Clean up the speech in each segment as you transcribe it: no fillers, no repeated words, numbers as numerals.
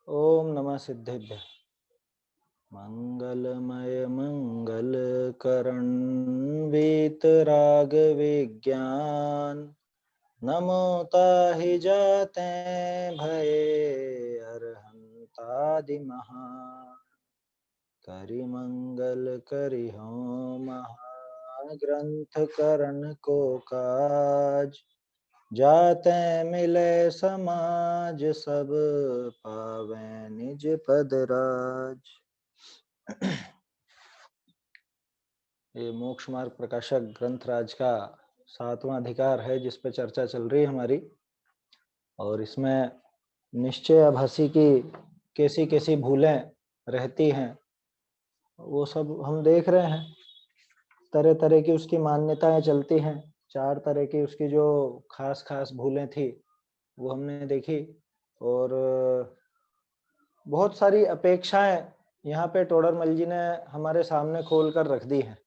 ओम नमः सिद्धेभ्य। मंगलमय मंगल करण वीतराग विज्ञान नमो ताहि जाते भये अरहंतादि महा करि मंगल करि हो महाग्रंथ करण को काज जाते मिले समाज सब पावे निज पद राज। ये मोक्ष मार्ग प्रकाशक ग्रंथ राज का 7वां अधिकार है जिस पर चर्चा चल रही है हमारी। और इसमें निश्चय आभासी की कैसी कैसी भूलें रहती हैं वो सब हम देख रहे हैं। तरह तरह की उसकी मान्यताएं चलती हैं। 4 तरह की उसकी जो खास खास भूलें थी वो हमने देखी। और बहुत सारी अपेक्षाएं यहाँ पे टोडरमल जी ने हमारे सामने खोल कर रख दी हैं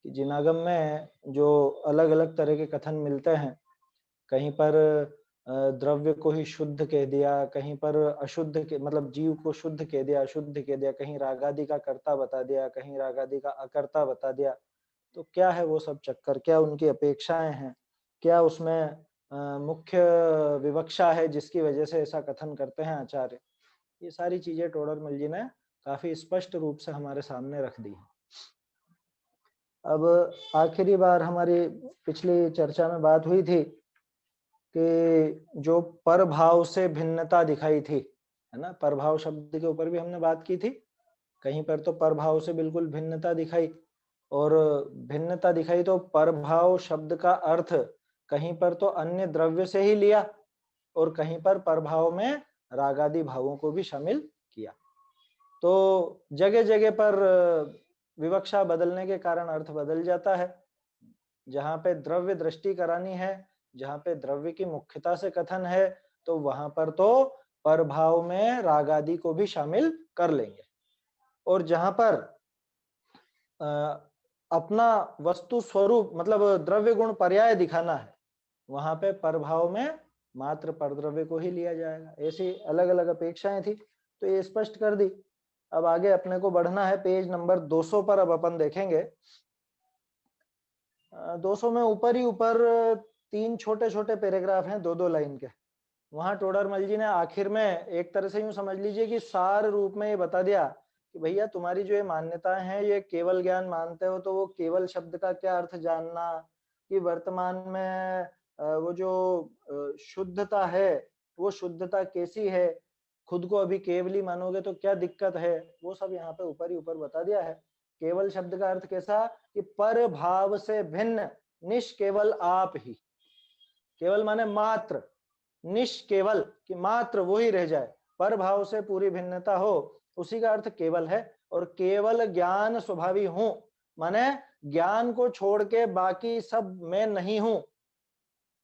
कि जिनागम में जो अलग अलग तरह के कथन मिलते हैं, कहीं पर द्रव्य को ही शुद्ध कह दिया, कहीं पर अशुद्ध के मतलब जीव को शुद्ध कह दिया, अशुद्ध कह दिया, कहीं रागादि का कर्ता बता दिया, कहीं रागादि का अकर्ता बता दिया। तो क्या है वो सब चक्कर, क्या उनकी अपेक्षाएं हैं, क्या उसमें मुख्य विवक्षा है जिसकी वजह से ऐसा कथन करते हैं आचार्य। ये सारी चीजें टोडरमल जी ने काफी स्पष्ट रूप से हमारे सामने रख दी है। अब आखिरी बार हमारी पिछली चर्चा में बात हुई थी कि जो परभाव से भिन्नता दिखाई थी, है ना, परभाव शब्द के ऊपर भी हमने बात की थी। कहीं पर तो परभाव से बिल्कुल भिन्नता दिखाई, और भिन्नता दिखाई तो परभाव शब्द का अर्थ कहीं पर तो अन्य द्रव्य से ही लिया और कहीं पर परभाव में रागादि भावों को भी शामिल किया। तो जगह जगह पर विवक्षा बदलने के कारण अर्थ बदल जाता है। जहां पे द्रव्य दृष्टि करानी है, जहां पे द्रव्य की मुख्यता से कथन है, तो वहां पर तो परभाव में रागादि को भी शामिल कर लेंगे। और जहां पर अपना वस्तु स्वरूप मतलब द्रव्य गुण पर्याय दिखाना है, वहां पे परभाव में मात्र परद्रव्य को ही लिया जाएगा। ऐसी अलग अलग अपेक्षाएं थी, तो ये स्पष्ट कर दी। अब आगे अपने को बढ़ना है, पेज नंबर 200 पर अब अपन देखेंगे। 200 में ऊपर ही ऊपर 3 छोटे छोटे पैराग्राफ हैं 2-2 लाइन के। वहां टोडरमल जी ने आखिर में एक तरह से यूं समझ लीजिए कि सार रूप में ये बता दिया कि भैया तुम्हारी जो ये मान्यताएं हैं, ये केवल ज्ञान मानते हो तो वो केवल शब्द का क्या अर्थ जानना, कि वर्तमान में वो जो शुद्धता है वो शुद्धता कैसी है, खुद को अभी केवली मानोगे तो क्या दिक्कत है, वो सब यहाँ पे ऊपर ही ऊपर बता दिया है। केवल शब्द का अर्थ कैसा, कि पर भाव से भिन्न निष्केवल आप ही। केवल माने मात्र, निष्केवल कि मात्र वो ही रह जाए, पर भाव से पूरी भिन्नता हो, उसी का अर्थ केवल है। और केवल ज्ञान स्वभावी हूं माने ज्ञान को छोड़ के बाकी सब मैं नहीं हूं।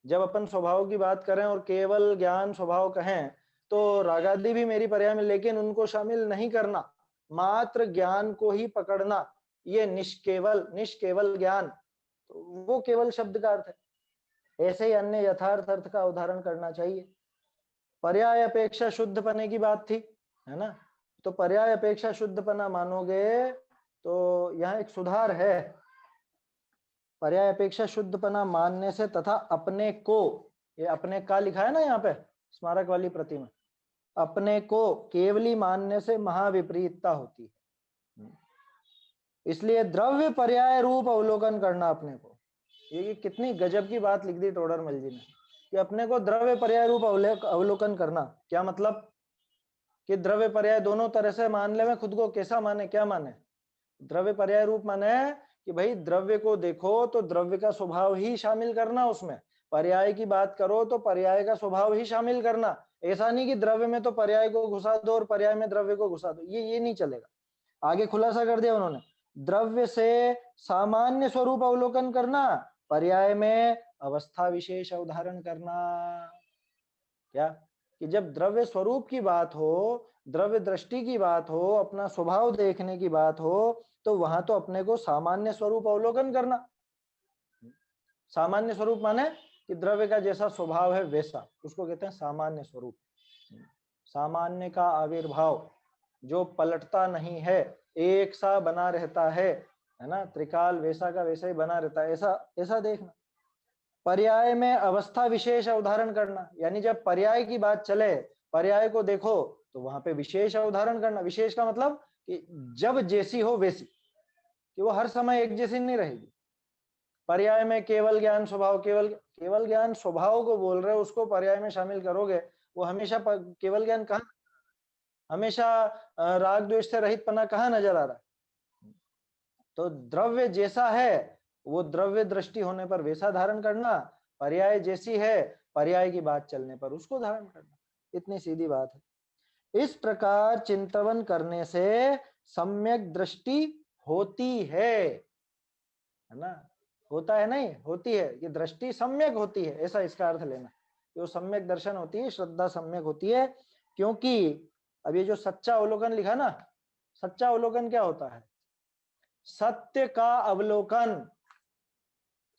जब अपन स्वभाव की बात करें और केवल ज्ञान स्वभाव कहें तो रागादि भी मेरी पर्याय में, लेकिन उनको शामिल नहीं करना, मात्र ज्ञान को ही पकड़ना, ये निष्केवल निष्केवल ज्ञान, तो वो केवल शब्द का अर्थ है। ऐसे ही अन्य यथार्थ अर्थ का उदाहरण करना चाहिए। पर्याय अपेक्षा शुद्धपने की बात थी, है ना, तो पर्याय अपेक्षा शुद्धपना मानोगे तो यहाँ एक सुधार है। पर्याय अपेक्षा शुद्धपना मानने से तथा अपने को, ये अपने का लिखा है ना यहाँ पे स्मारक वाली प्रति में, अपने को केवली मानने से महाविपरीतता होती है। इसलिए द्रव्य पर्याय रूप अवलोकन करना अपने को, ये कितनी गजब की बात लिख दी टोडरमल जी ने, कि अपने को द्रव्य पर्याय रूप अवलोकन करना। क्या मतलब, कि द्रव्य पर्याय दोनों तरह से मान ले, मैं खुद को कैसा माने, क्या माने। द्रव्य पर्याय रूप माने कि भाई द्रव्य को देखो तो द्रव्य का स्वभाव ही शामिल करना, उसमें पर्याय की बात करो तो पर्याय का स्वभाव ही शामिल करना। ऐसा नहीं कि द्रव्य में तो पर्याय को घुसा दो और पर्याय में द्रव्य को घुसा दो, ये नहीं चलेगा। आगे खुलासा कर दिया उन्होंने, द्रव्य से सामान्य स्वरूप अवलोकन करना, पर्याय में अवस्था विशेष अवधारण करना। क्या, कि जब द्रव्य स्वरूप की बात हो, द्रव्य दृष्टि की बात हो, अपना स्वभाव देखने की बात हो, तो वहां तो अपने को सामान्य स्वरूप अवलोकन करना। सामान्य स्वरूप माने कि द्रव्य का जैसा स्वभाव है वैसा, उसको कहते हैं सामान्य स्वरूप। सामान्य का आविर्भाव जो पलटता नहीं है, एक सा बना रहता है ना, त्रिकाल वैसा का वैसा ही बना रहता है, ऐसा ऐसा देखना। पर्याय में अवस्था विशेष अवधारण करना, यानी जब पर्याय की बात चले, पर्याय को देखो तो वहां पे विशेष अवधारण करना। विशेष का मतलब कि जब जैसी हो वैसी, कि वो हर समय एक जैसी नहीं रहेगी। पर्याय में केवल ज्ञान स्वभाव, केवल ज्ञान स्वभाव को बोल रहे हो, उसको पर्याय में शामिल करोगे, वो हमेशा केवल ज्ञान कहाँ, हमेशा राग द्वेष से रहित पना कहाँ नजर आ रहा है। तो द्रव्य जैसा है वो द्रव्य दृष्टि होने पर वैसा धारण करना, पर्याय जैसी है पर्याय की बात चलने पर उसको धारण करना, इतनी सीधी बात है। इस प्रकार चिंतन करने से सम्यक दृष्टि होती है ना, होता है नहीं, होती है, ये दृष्टि सम्यक होती है, ऐसा इसका अर्थ लेना। जो सम्यक दर्शन होती है, श्रद्धा सम्यक होती है, क्योंकि अब ये जो सच्चा अवलोकन लिखा ना, सच्चा अवलोकन क्या होता है? सत्य का अवलोकन,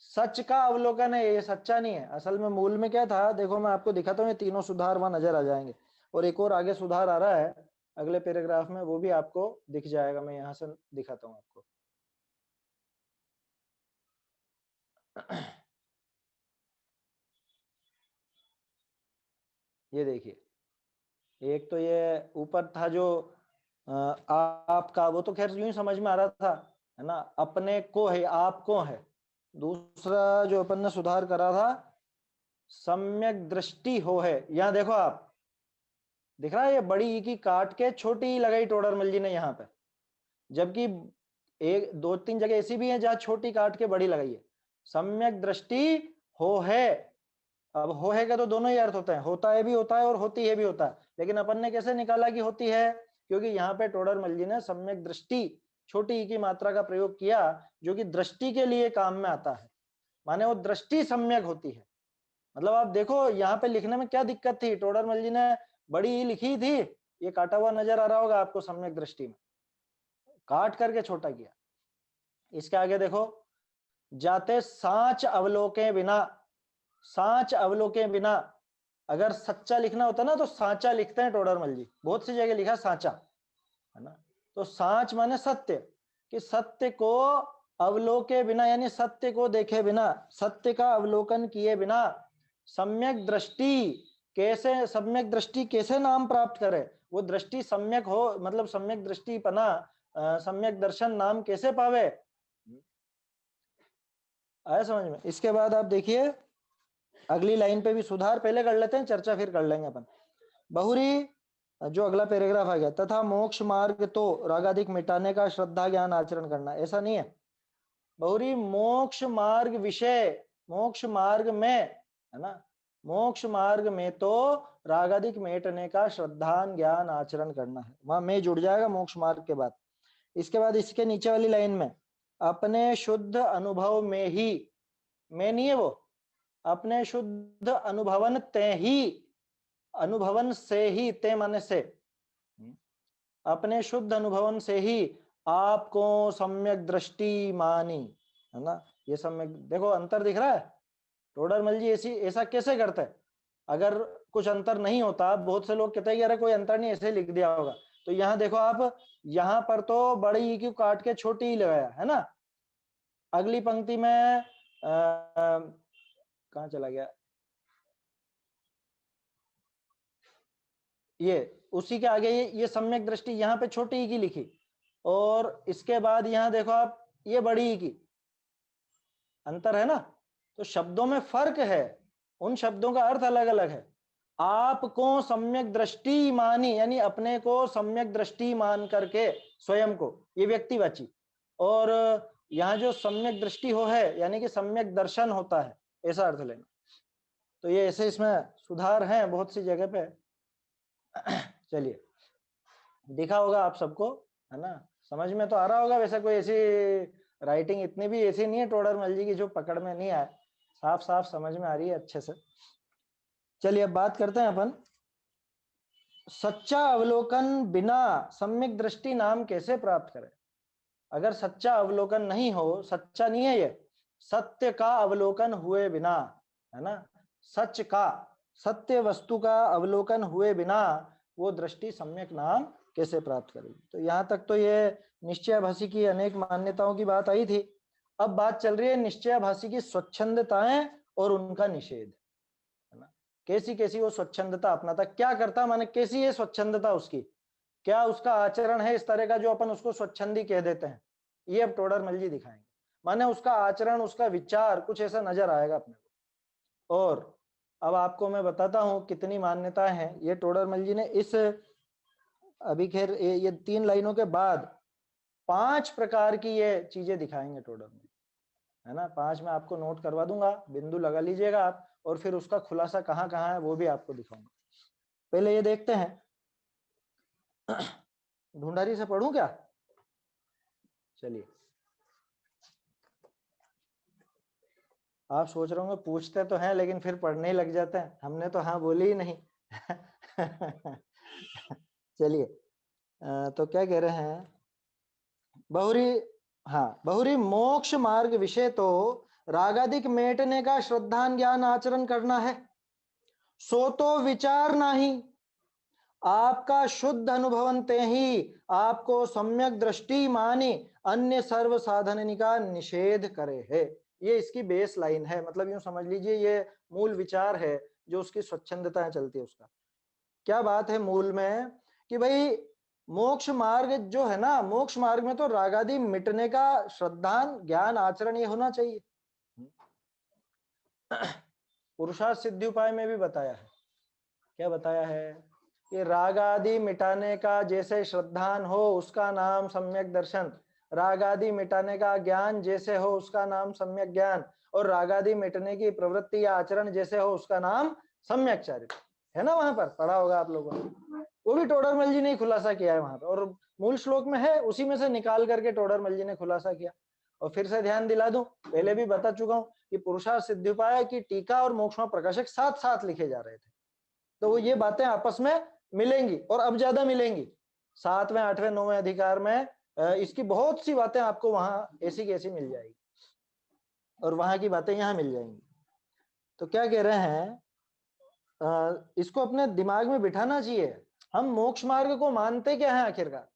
सच का अवलोकन है, ये सच्चा नहीं है। असल में मूल में क्या था, देखो मैं आपको दिखाता हूँ, ये तीनों सुधार वहां नजर आ जाएंगे, और एक और आगे सुधार आ रहा है अगले पैराग्राफ में, वो भी आपको दिख जाएगा। मैं यहां से दिखाता हूँ आपको। ये देखिए, एक तो ये ऊपर था जो आपका, वो तो खैर यूं ही समझ में आ रहा था, है ना, अपने को है, आपको है। दूसरा जो अपन ने सुधार करा था, सम्यक दृष्टि हो है। यहाँ देखो आप, दिख रहा है ये बड़ी ई की काट के छोटी ई लगाई टोडरमल जी ने यहाँ पे, जबकि एक दो तीन जगह ऐसी भी है जहां छोटी काट के बड़ी लगाई है। सम्यक दृष्टि हो है, अब हो है का तो दोनों ही अर्थ होते हैं, होता है भी होता है और होती है भी होता है, लेकिन अपन ने कैसे निकाला कि होती है? क्योंकि यहाँ पे टोडरमल जी ने सम्यक दृष्टि छोटी ई की मात्रा का प्रयोग किया, जो कि दृष्टि के लिए काम में आता है, माने वो दृष्टि सम्यक होती है। मतलब आप देखो यहाँ पे लिखने में क्या दिक्कत थी, टोडरमल जी ने बड़ी ई लिखी थी, ये काटा हुआ नजर आ रहा होगा आपको, सम्यक दृष्टि में काट करके छोटा किया। इसके आगे देखो, जाते सांच अवलोके बिना, सांच अवलोके बिना, अगर सच्चा लिखना होता ना तो सांचा लिखते हैं टोडरमल जी, बहुत सी जगह लिखा सांचा, है ना। तो सांच माने सत्य, कि सत्य को अवलोके बिना, यानी सत्य को देखे बिना, सत्य का अवलोकन किए बिना सम्यक दृष्टि, कैसे सम्यक दृष्टि कैसे नाम प्राप्त करे, वो दृष्टि सम्यक हो, मतलब सम्यक दृष्टि पना, सम्यक दर्शन नाम कैसे पावे, आया समझ में। इसके बाद आप देखिए अगली लाइन पे भी सुधार पहले कर लेते हैं, चर्चा फिर कर लेंगे अपन। बहुरी जो अगला पैराग्राफ आ गया, तथा मोक्ष मार्ग तो रागाधिक मिटाने का श्रद्धा ज्ञान आचरण करना, ऐसा नहीं है। बहुरी मोक्ष मार्ग विषय, मोक्ष मार्ग में, है ना, मोक्ष मार्ग में तो रागाधिक मिटने का श्रद्धा ज्ञान आचरण करना है, वहां में जुड़ जाएगा मोक्ष मार्ग के बाद। इसके बाद इसके नीचे वाली लाइन में, अपने शुद्ध अनुभव में ही, में नहीं है वो, अपने शुद्ध अनुभवन ते ही, अनुभवन से ही, ते माने से, अपने शुद्ध अनुभवन से ही आपको सम्यक दृष्टि मानी, है ना। ये सम्यक, देखो अंतर दिख रहा है, टोडरमल जी ऐसी ऐसा कैसे करते हैं? अगर कुछ अंतर नहीं होता, बहुत से लोग कहते हैं कि अरे कोई अंतर नहीं, ऐसे लिख दिया होगा, तो यहाँ देखो आप, यहाँ पर तो बड़ी ई क्यू काट के छोटी ही लगाया, है ना। अगली पंक्ति में कहाँ चला गया, ये उसी के आगे ये सम्यक दृष्टि यहाँ पे छोटी ई की लिखी, और इसके बाद यहाँ देखो आप, ये बड़ी ई की, अंतर है ना। तो शब्दों में फर्क है, उन शब्दों का अर्थ अलग अलग है। आपको सम्यक दृष्टि मानी, यानी अपने को सम्यक दृष्टि मान करके, स्वयं को, ये व्यक्तिवाची, और यहाँ जो सम्यक दृष्टि हो है, यानी कि सम्यक दर्शन होता है, ऐसा अर्थ लेना। तो ये ऐसे इसमें सुधार हैं बहुत सी जगह पे। चलिए, दिखा होगा आप सबको, है ना, समझ में तो आ रहा होगा। वैसे कोई ऐसी राइटिंग इतनी भी ऐसी नहीं है टोडरमल जी की जो पकड़ में नहीं आए, साफ साफ समझ में आ रही है अच्छे से। चलिए अब बात करते हैं अपन, सच्चा अवलोकन बिना सम्यक दृष्टि नाम कैसे प्राप्त करें। अगर सच्चा अवलोकन नहीं हो, सच्चा नहीं है ये, सत्य का अवलोकन हुए बिना, है ना, सच का, सत्य वस्तु का अवलोकन हुए बिना वो दृष्टि सम्यक नाम कैसे प्राप्त करेगी। तो यहाँ तक तो ये निश्चयाभासी की अनेक मान्यताओं की बात आई थी। अब बात चल रही है निश्चयाभासी की स्वच्छंदताएं और उनका निषेध, है ना। कैसी कैसी वो स्वच्छंदता अपनाता, क्या करता, माने कैसी है स्वच्छंदता उसकी, क्या उसका आचरण है इस तरह का जो अपन उसको स्वच्छंदी कह देते हैं, ये अब टोडरमल जी दिखाएंगे। माने उसका आचरण, उसका विचार कुछ ऐसा नजर आएगा अपने को। और अब आपको मैं बताता हूं कितनी मान्यताएं हैं ये टोडरमल जी ने इस, अभी खैर ये 3 लाइनों के बाद 5 प्रकार की ये चीजें दिखाएंगे टोडरमल, है ना। 5 मैं आपको नोट करवा दूंगा, बिंदु लगा लीजिएगा आप, और फिर उसका खुलासा कहाँ कहाँ है वो भी आपको दिखाऊंगा। पहले ये देखते हैं, ढूंढारी से पढ़ूं क्या? चलिए, आप सोच रहे होंगे पूछते तो हैं लेकिन फिर पढ़ने ही लग जाते हैं, हमने तो हाँ बोली ही नहीं। चलिए, तो क्या कह रहे हैं, बहुरी, हाँ, बहुरी मोक्ष मार्ग विषय तो रागादिक मेटने का श्रद्धान ज्ञान आचरण करना है, सो तो विचार नहीं, आपका शुद्ध अनुभवनते ही आपको सम्यक दृष्टि माने अन्य सर्व साधन का निषेध करे है। ये इसकी बेस लाइन है, मतलब यूं समझ लीजिए ये मूल विचार है जो उसकी स्वच्छंदता चलती है उसका। क्या बात है मूल में कि भाई मोक्ष मार्ग जो है ना, मोक्ष मार्ग में तो रागादि मिटने का श्रद्धान ज्ञान आचरण ये होना चाहिए। पुरुषार्थ सिद्धि उपाय में भी बताया है, क्या बताया है कि राग आदि मिटाने का जैसे श्रद्धान हो उसका नाम सम्यक दर्शन, राग आदि मिटाने का ज्ञान जैसे हो उसका नाम सम्यक ज्ञान, और राग आदि मिटने की प्रवृत्ति या आचरण जैसे हो उसका नाम सम्यक चारित्र, है ना। वहां पर पढ़ा होगा आप लोगों ने, वो भी टोडरमल जी ने खुलासा किया है वहां पर, और मूल श्लोक में है, उसी में से निकाल करके टोडरमल जी ने खुलासा किया। और फिर से ध्यान दिला दूं, पहले भी बता चुका हूं कि पुरुषार्थ सिद्धिउपाय की टीका और मोक्षमा प्रकाशक साथ साथ लिखे जा रहे थे, तो ये बातें आपस में मिलेंगी और अब ज्यादा मिलेंगी। 7वें 8वें 9वें अधिकार में इसकी बहुत सी बातें आपको वहां ऐसी की ऐसी मिल जाएगी और वहां की बातें यहाँ मिल जाएंगी। तो क्या कह रहे हैं, इसको अपने दिमाग में बिठाना चाहिए। हम मोक्ष मार्ग को मानते क्या है आखिरकार,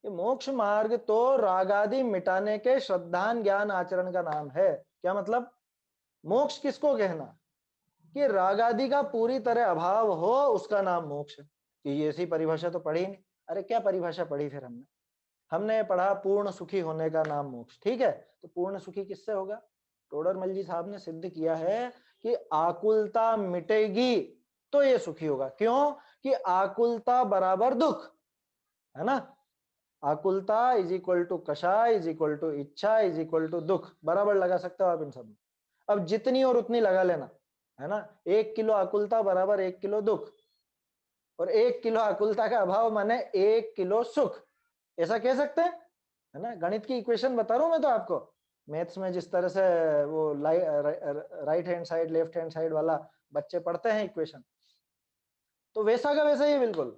ये मोक्ष मार्ग तो रागादि मिटाने के श्रद्धान ज्ञान आचरण का नाम है। क्या मतलब, मोक्ष किसको कहना कि रागादि का पूरी तरह अभाव हो उसका नाम मोक्ष है। कि ऐसी परिभाषा तो पढ़ी नहीं, अरे क्या परिभाषा पढ़ी फिर हमने, हमने पढ़ा पूर्ण सुखी होने का नाम मोक्ष, ठीक है। तो पूर्ण सुखी किससे होगा, टोडरमल जी साहब ने सिद्ध किया है कि आकुलता मिटेगी तो ये सुखी होगा। क्यों कि आकुलता बराबर दुख, है ना। आकुलता इज इक्वल टू कषाय इज इक्वल टू इच्छा इज इक्वल टू दुख, बराबर लगा सकते हो आप इन सब में। अब जितनी और उतनी लगा लेना, है ना। 1 किलो आकुलता बराबर 1 किलो दुख, और 1 किलो आकुलता का अभाव माने 1 किलो सुख, ऐसा कह सकते हैं, है ना। गणित की इक्वेशन बता रहा हूं मैं तो आपको, मैथ्स में जिस तरह से वो right hand side left hand side वाला बच्चे पढ़ते हैं इक्वेशन, तो वैसा का वैसा ही बिल्कुल।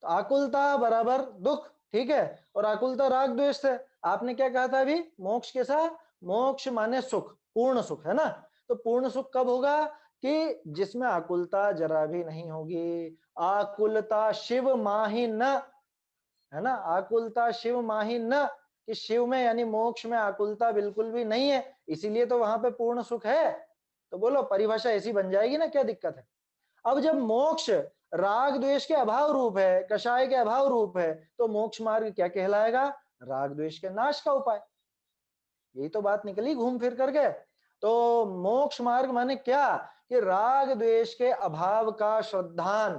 तो आकुलता बराबर दुख, ठीक है, और आकुलता राग द्वेष से। आपने क्या कहा था अभी, मोक्ष कैसा, मोक्ष माने सुख, पूर्ण सुख, है ना। तो पूर्ण सुख कब होगा कि जिसमें आकुलता जरा भी नहीं होगी, आकुलता शिव माही न, है ना, आकुलता शिव माही न, कि शिव में यानी मोक्ष में आकुलता बिल्कुल भी नहीं है, इसीलिए तो वहां पे पूर्ण सुख है। तो बोलो परिभाषा ऐसी बन जाएगी ना, क्या दिक्कत है। अब जब मोक्ष राग द्वेष के अभाव रूप है, कषाय के अभाव रूप है, तो मोक्ष मार्ग क्या कहलाएगा, राग द्वेष के नाश का उपाय। यही तो बात निकली घूम फिर करके। तो मोक्ष मार्ग माने क्या कि राग द्वेष के अभाव का श्रद्धान,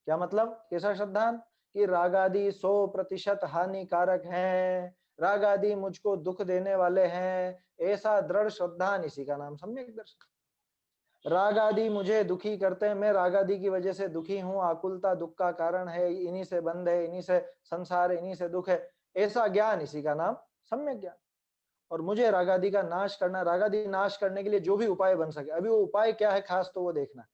क्या मतलब कैसा श्रद्धान कि रागादि 100% हानिकारक हैं, रागादि मुझको दुख देने वाले हैं, ऐसा दृढ़ श्रद्धान, इसी का नाम सम्यक दर्शन। राग आदि मुझे दुखी करते हैं, मैं राग आदि की वजह से दुखी हूं, आकुलता दुख का कारण है, इन्हीं से बंध है, इन्हीं से संसार, इन्हीं से दुख है, ऐसा ज्ञान, इसी का नाम सम्यक ज्ञान। और मुझे रागादि का नाश करना, रागादि नाश करने के लिए जो भी उपाय बन सके, अभी वो उपाय क्या है खास तो वो देखना,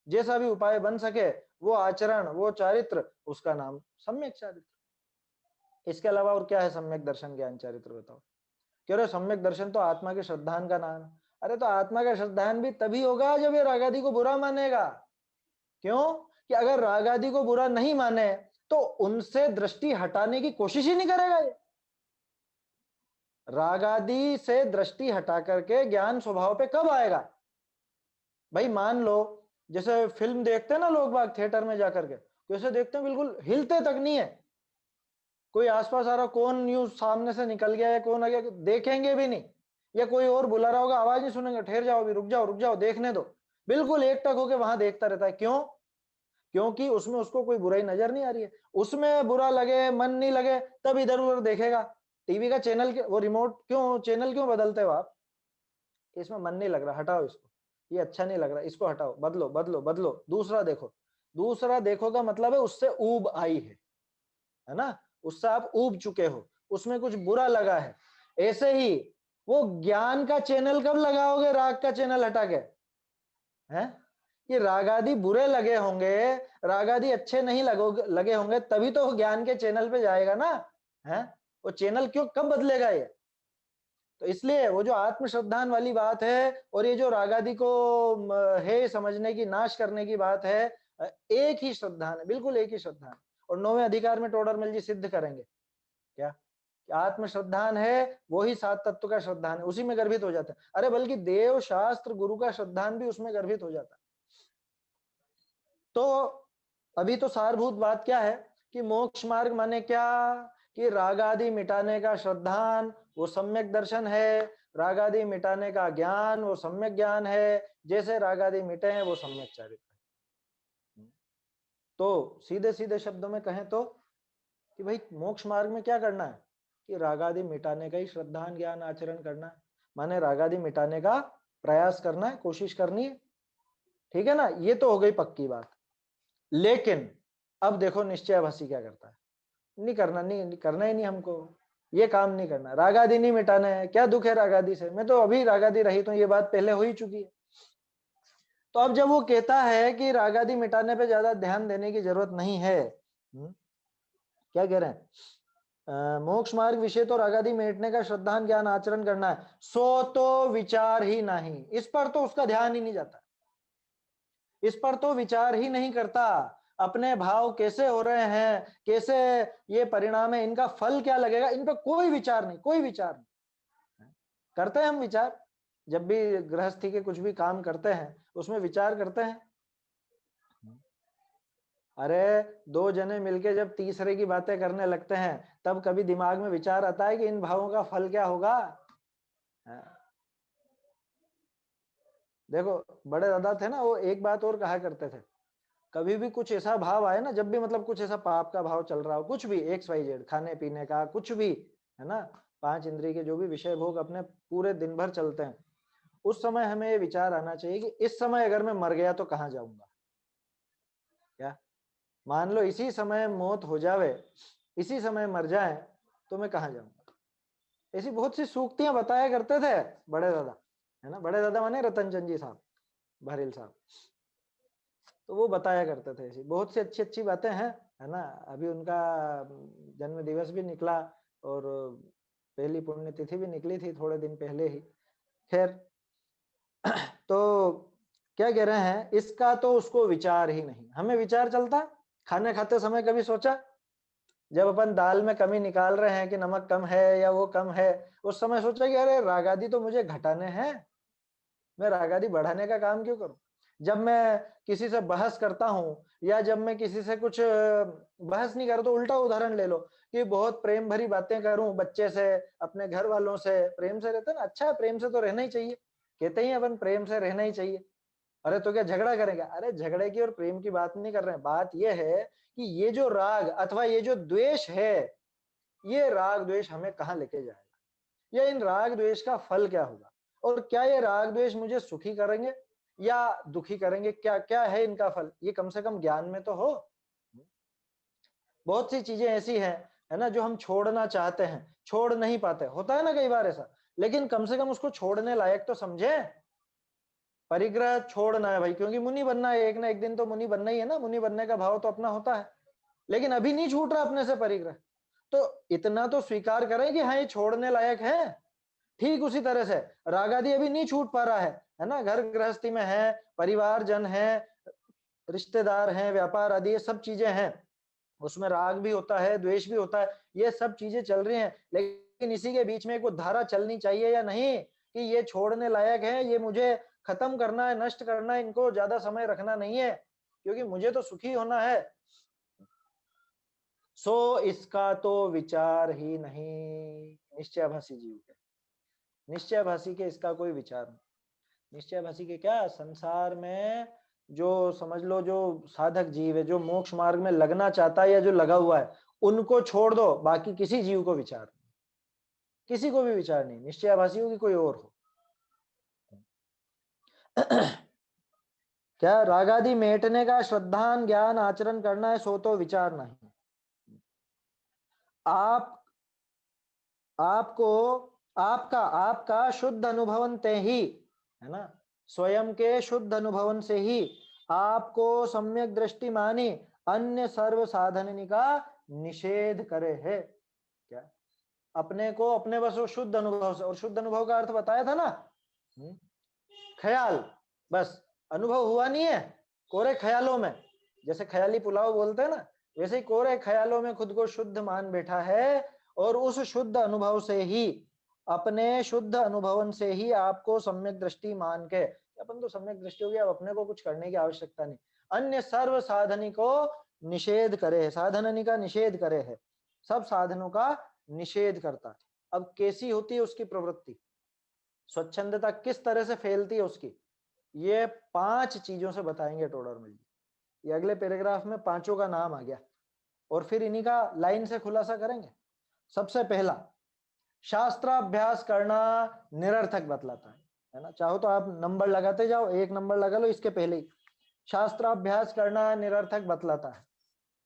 जैसा भी उपाय बन सके वो आचरण, वो चारित्र, उसका नाम सम्यक चारित्र। इसके अलावा और क्या है सम्यक दर्शन ज्ञान चारित्र, बताओ। कह रहे सम्यक दर्शन तो आत्मा के श्रद्धान का नाम है। अरे तो आत्मा का श्रद्धान भी तभी होगा जब ये रागादि को बुरा मानेगा। क्यों कि अगर राग आदि को बुरा नहीं माने तो उनसे दृष्टि हटाने की कोशिश ही नहीं करेगा ये। राग आदि से दृष्टि हटा करके ज्ञान स्वभाव पे कब आएगा? भाई मान लो जैसे फिल्म देखते हैं ना लोग बाग थिएटर में जाकर के, कैसे देखते हैं, बिल्कुल हिलते तक नहीं है, कोई आसपास आ रहा, कौन न्यूज सामने से निकल गया है, कौन आ गया, देखेंगे भी नहीं, या कोई और बुला रहा होगा, आवाज नहीं सुनेंगे, ठहर जाओ अभी, रुक जाओ देखने दो, बिल्कुल एकटक होके वहां देखता रहता है। क्यों? क्योंकि उसमें उसको कोई बुराई नजर नहीं आ रही है। उसमें बुरा लगे, मन नहीं लगे, तब इधर उधर देखेगा। टीवी का चैनल वो रिमोट क्यों, चैनल क्यों बदलते हो आप? इसमें मन नहीं लग रहा, हटाओ इसको, ये अच्छा नहीं लग रहा, इसको हटाओ, बदलो बदलो बदलो, दूसरा देखो। दूसरा देखो का मतलब है उससे ऊब आई है ना, उससे आप ऊब चुके हो, उसमें कुछ बुरा लगा है। ऐसे ही वो ज्ञान का चैनल कब लगाओगे, राग का चैनल हटा के? हैं? ये रागादि बुरे लगे होंगे, रागादि अच्छे नहीं लगे होंगे, तभी तो ज्ञान के चैनल पे जाएगा ना। है वो चैनल क्यों, कब बदलेगा ये? तो इसलिए वो जो आत्म श्रद्धान वाली बात है और ये जो रागादि को है समझने की, नाश करने की बात है, एक ही श्रद्धान है, बिल्कुल एक ही श्रद्धान। और 9वें अधिकार में टोडरमल जी सिद्ध करेंगे क्या कि आत्म श्रद्धान है वो ही सात तत्व का श्रद्धान है, उसी में गर्भित हो जाता है। अरे बल्कि देव शास्त्र गुरु का श्रद्धान भी उसमें गर्भित हो जाता है। तो अभी तो सारभूत बात क्या है कि मोक्ष मार्ग माने क्या, कि राग आदि मिटाने का श्रद्धान वो सम्यक दर्शन है, राग आदि मिटाने का ज्ञान वो सम्यक ज्ञान है, जैसे राग आदि मिटे हैं वो सम्यक चरित्र है। तो सीधे सीधे शब्दों में कहें तो कि भाई मोक्ष मार्ग में क्या करना है, कि राग आदि मिटाने का ही श्रद्धान ज्ञान आचरण करना है, माने राग आदि मिटाने का प्रयास करना है, कोशिश करनी है। ठीक है ना, ये तो हो गई पक्की बात। लेकिन अब देखो निश्चय भाषी क्या करता है, नहीं करना, नहीं करना ही नहीं हमको, ये काम नहीं करना, रागादि नहीं मिटाना है, क्या दुख है रागादि से, मैं तो अभी रागादि रहित हूं, ये बात पहले हो ही चुकी है। तो अब जब वो कहता है कि रागादि मिटाने पे ज्यादा ध्यान देने की जरूरत नहीं है, क्या कह रहे हैं, मोक्ष मार्ग विषय तो रागादि मिटने का श्रद्धान ज्ञान आचरण करना है, सो तो विचार ही नहीं, इस पर तो उसका ध्यान ही नहीं जाता, इस पर तो विचार ही नहीं करता। अपने भाव कैसे हो रहे हैं, कैसे ये परिणाम है, इनका फल क्या लगेगा, इन पर कोई विचार नहीं, कोई विचार नहीं। करते हैं हम विचार, जब भी गृहस्थी के कुछ भी काम करते हैं उसमें विचार करते हैं। अरे दो जने मिलके जब तीसरे की बातें करने लगते हैं तब कभी दिमाग में विचार आता है कि इन भावों का फल क्या होगा? देखो बड़े दादा थे ना, वो एक बात और कहा करते थे, कभी भी कुछ ऐसा भाव आए ना, जब भी मतलब कुछ ऐसा पाप का भाव चल रहा हो, कुछ भी XYZ, खाने पीने का कुछ भी, है ना, पांच इंद्रिय के जो भी विषय भोग अपने पूरे दिन भर चलते हैं, उस समय हमें ये विचार आना चाहिए कि इस समय अगर मैं मर गया तो कहाँ जाऊंगा? क्या मान लो इसी समय मौत हो जावे, इसी समय मर जाए तो मैं कहाँ जाऊंगा? ऐसी बहुत सी सूक्तियां बताया करते थे बड़े दादा, है ना, बड़े दादा माने रतन चंद जी साहब, बहरील साहब, तो वो बताया करते थे, ऐसी बहुत सी अच्छी अच्छी बातें हैं, है ना। अभी उनका जन्म दिवस भी निकला और पहली पुण्यतिथि भी निकली थी थोड़े दिन पहले ही। खैर तो क्या कह रहे हैं, इसका तो उसको विचार ही नहीं, हमें विचार चलता। खाने खाते समय कभी सोचा, जब अपन दाल में कमी निकाल रहे हैं कि नमक कम है या वो कम है, उस समय सोचा कि अरे रागादि तो मुझे घटाने हैं, मैं रागादि बढ़ाने का काम क्यों करूं? जब मैं किसी से बहस करता हूं या जब मैं किसी से कुछ बहस नहीं कर तो उल्टा उदाहरण ले लो कि बहुत प्रेम भरी बातें करूं, बच्चे से, अपने घर वालों से प्रेम से रहते ना, अच्छा है, प्रेम से तो रहना ही चाहिए, कहते ही अपन प्रेम से रहना ही चाहिए। अरे तो क्या झगड़ा करेंगे? अरे झगड़े की और प्रेम की बात नहीं कर रहे हैं, बात यह है कि ये जो राग अथवा ये जो द्वेष है, ये राग द्वेष हमें कहाँ लेके जाएगा, या इन राग द्वेष का फल क्या होगा, और क्या ये राग द्वेष मुझे सुखी करेंगे या दुखी करेंगे, क्या क्या है इनका फल, ये कम से कम ज्ञान में तो हो। बहुत सी चीजें ऐसी हैं, है ना, जो हम छोड़ना चाहते हैं, छोड़ नहीं पाते, होता है ना कई बार ऐसा, लेकिन कम से कम उसको छोड़ने लायक तो समझे। परिग्रह छोड़ना है भाई, क्योंकि मुनि बनना है, एक ना एक दिन तो मुनि बनना ही है ना, मुनि बनने का भाव तो अपना होता है, लेकिन अभी नहीं छूट रहा अपने से परिग्रह, तो इतना तो स्वीकार करें कि हाँ ये छोड़ने लायक है। ठीक उसी तरह से रागादि अभी नहीं छूट पा रहा है ना, घर गृहस्थी में है, परिवार जन है, रिश्तेदार हैं, व्यापार आदि, ये सब चीजें हैं, उसमें राग भी होता है, द्वेष भी होता है, ये सब चीजें चल रही हैं, लेकिन इसी के बीच में एक वो धारा चलनी चाहिए या नहीं कि ये छोड़ने लायक है, ये मुझे खत्म करना है, नष्ट करना है, इनको ज्यादा समय रखना नहीं है, क्योंकि मुझे तो सुखी होना है। सो इसका तो विचार ही नहीं, निश्चयाभासी जीव के, निश्चयाभासी के इसका कोई विचार नहीं। निश्चयाभासी के क्या, संसार में जो समझ लो जो साधक जीव है, जो मोक्ष मार्ग में लगना चाहता है या जो लगा हुआ है, उनको छोड़ दो, बाकी किसी जीव को विचार नहीं, किसी को भी विचार नहीं, निश्चयाभासी हो कि कोई और हो। क्या, रागादि मेटने का श्रद्धान ज्ञान आचरण करना है, सो तो विचार नहीं। आप आपको आपका आपका शुद्ध अनुभवन ते ही, है ना, स्वयं के शुद्ध अनुभवन से ही आपको सम्यक दृष्टि मानी अन्य सर्व साधन का निषेध करे है। क्या, अपने को अपने बस वो शुद्ध अनुभव से, और शुद्ध अनुभव का अर्थ बताया था ना, ख्याल, बस अनुभव हुआ नहीं है, कोरे ख्यालों में, जैसे ख्याली पुलाव बोलते हैं ना, वैसे ही कोरे ख्यालों में खुद को शुद्ध मान बैठा है, और उस शुद्ध अनुभव से ही, अपने शुद्ध अनुभवन से ही आपको सम्यक दृष्टि मान के, अपन तो सम्यक दृष्टि हो गया, अब अपने को कुछ करने की आवश्यकता नहीं, अन्य सर्व साधनी को निषेध करे है, साधननी का निषेध करे है, सब साधनों का निषेध करता है। अब कैसी होती है उसकी प्रवृत्ति, स्वच्छंदता किस तरह से फैलती है उसकी, ये 5 चीजों से बताएंगे टोडरमल जी। ये अगले पैराग्राफ में 5 का नाम आ गया, और फिर इन्हीं का लाइन से खुलासा करेंगे। सबसे पहला, शास्त्राभ्यास करना निरर्थक बतलाता है ना, चाहो तो आप नंबर लगाते जाओ, 1 नंबर लगा लो इसके पहले ही, शास्त्राभ्यास करना निरर्थक बतलाता है,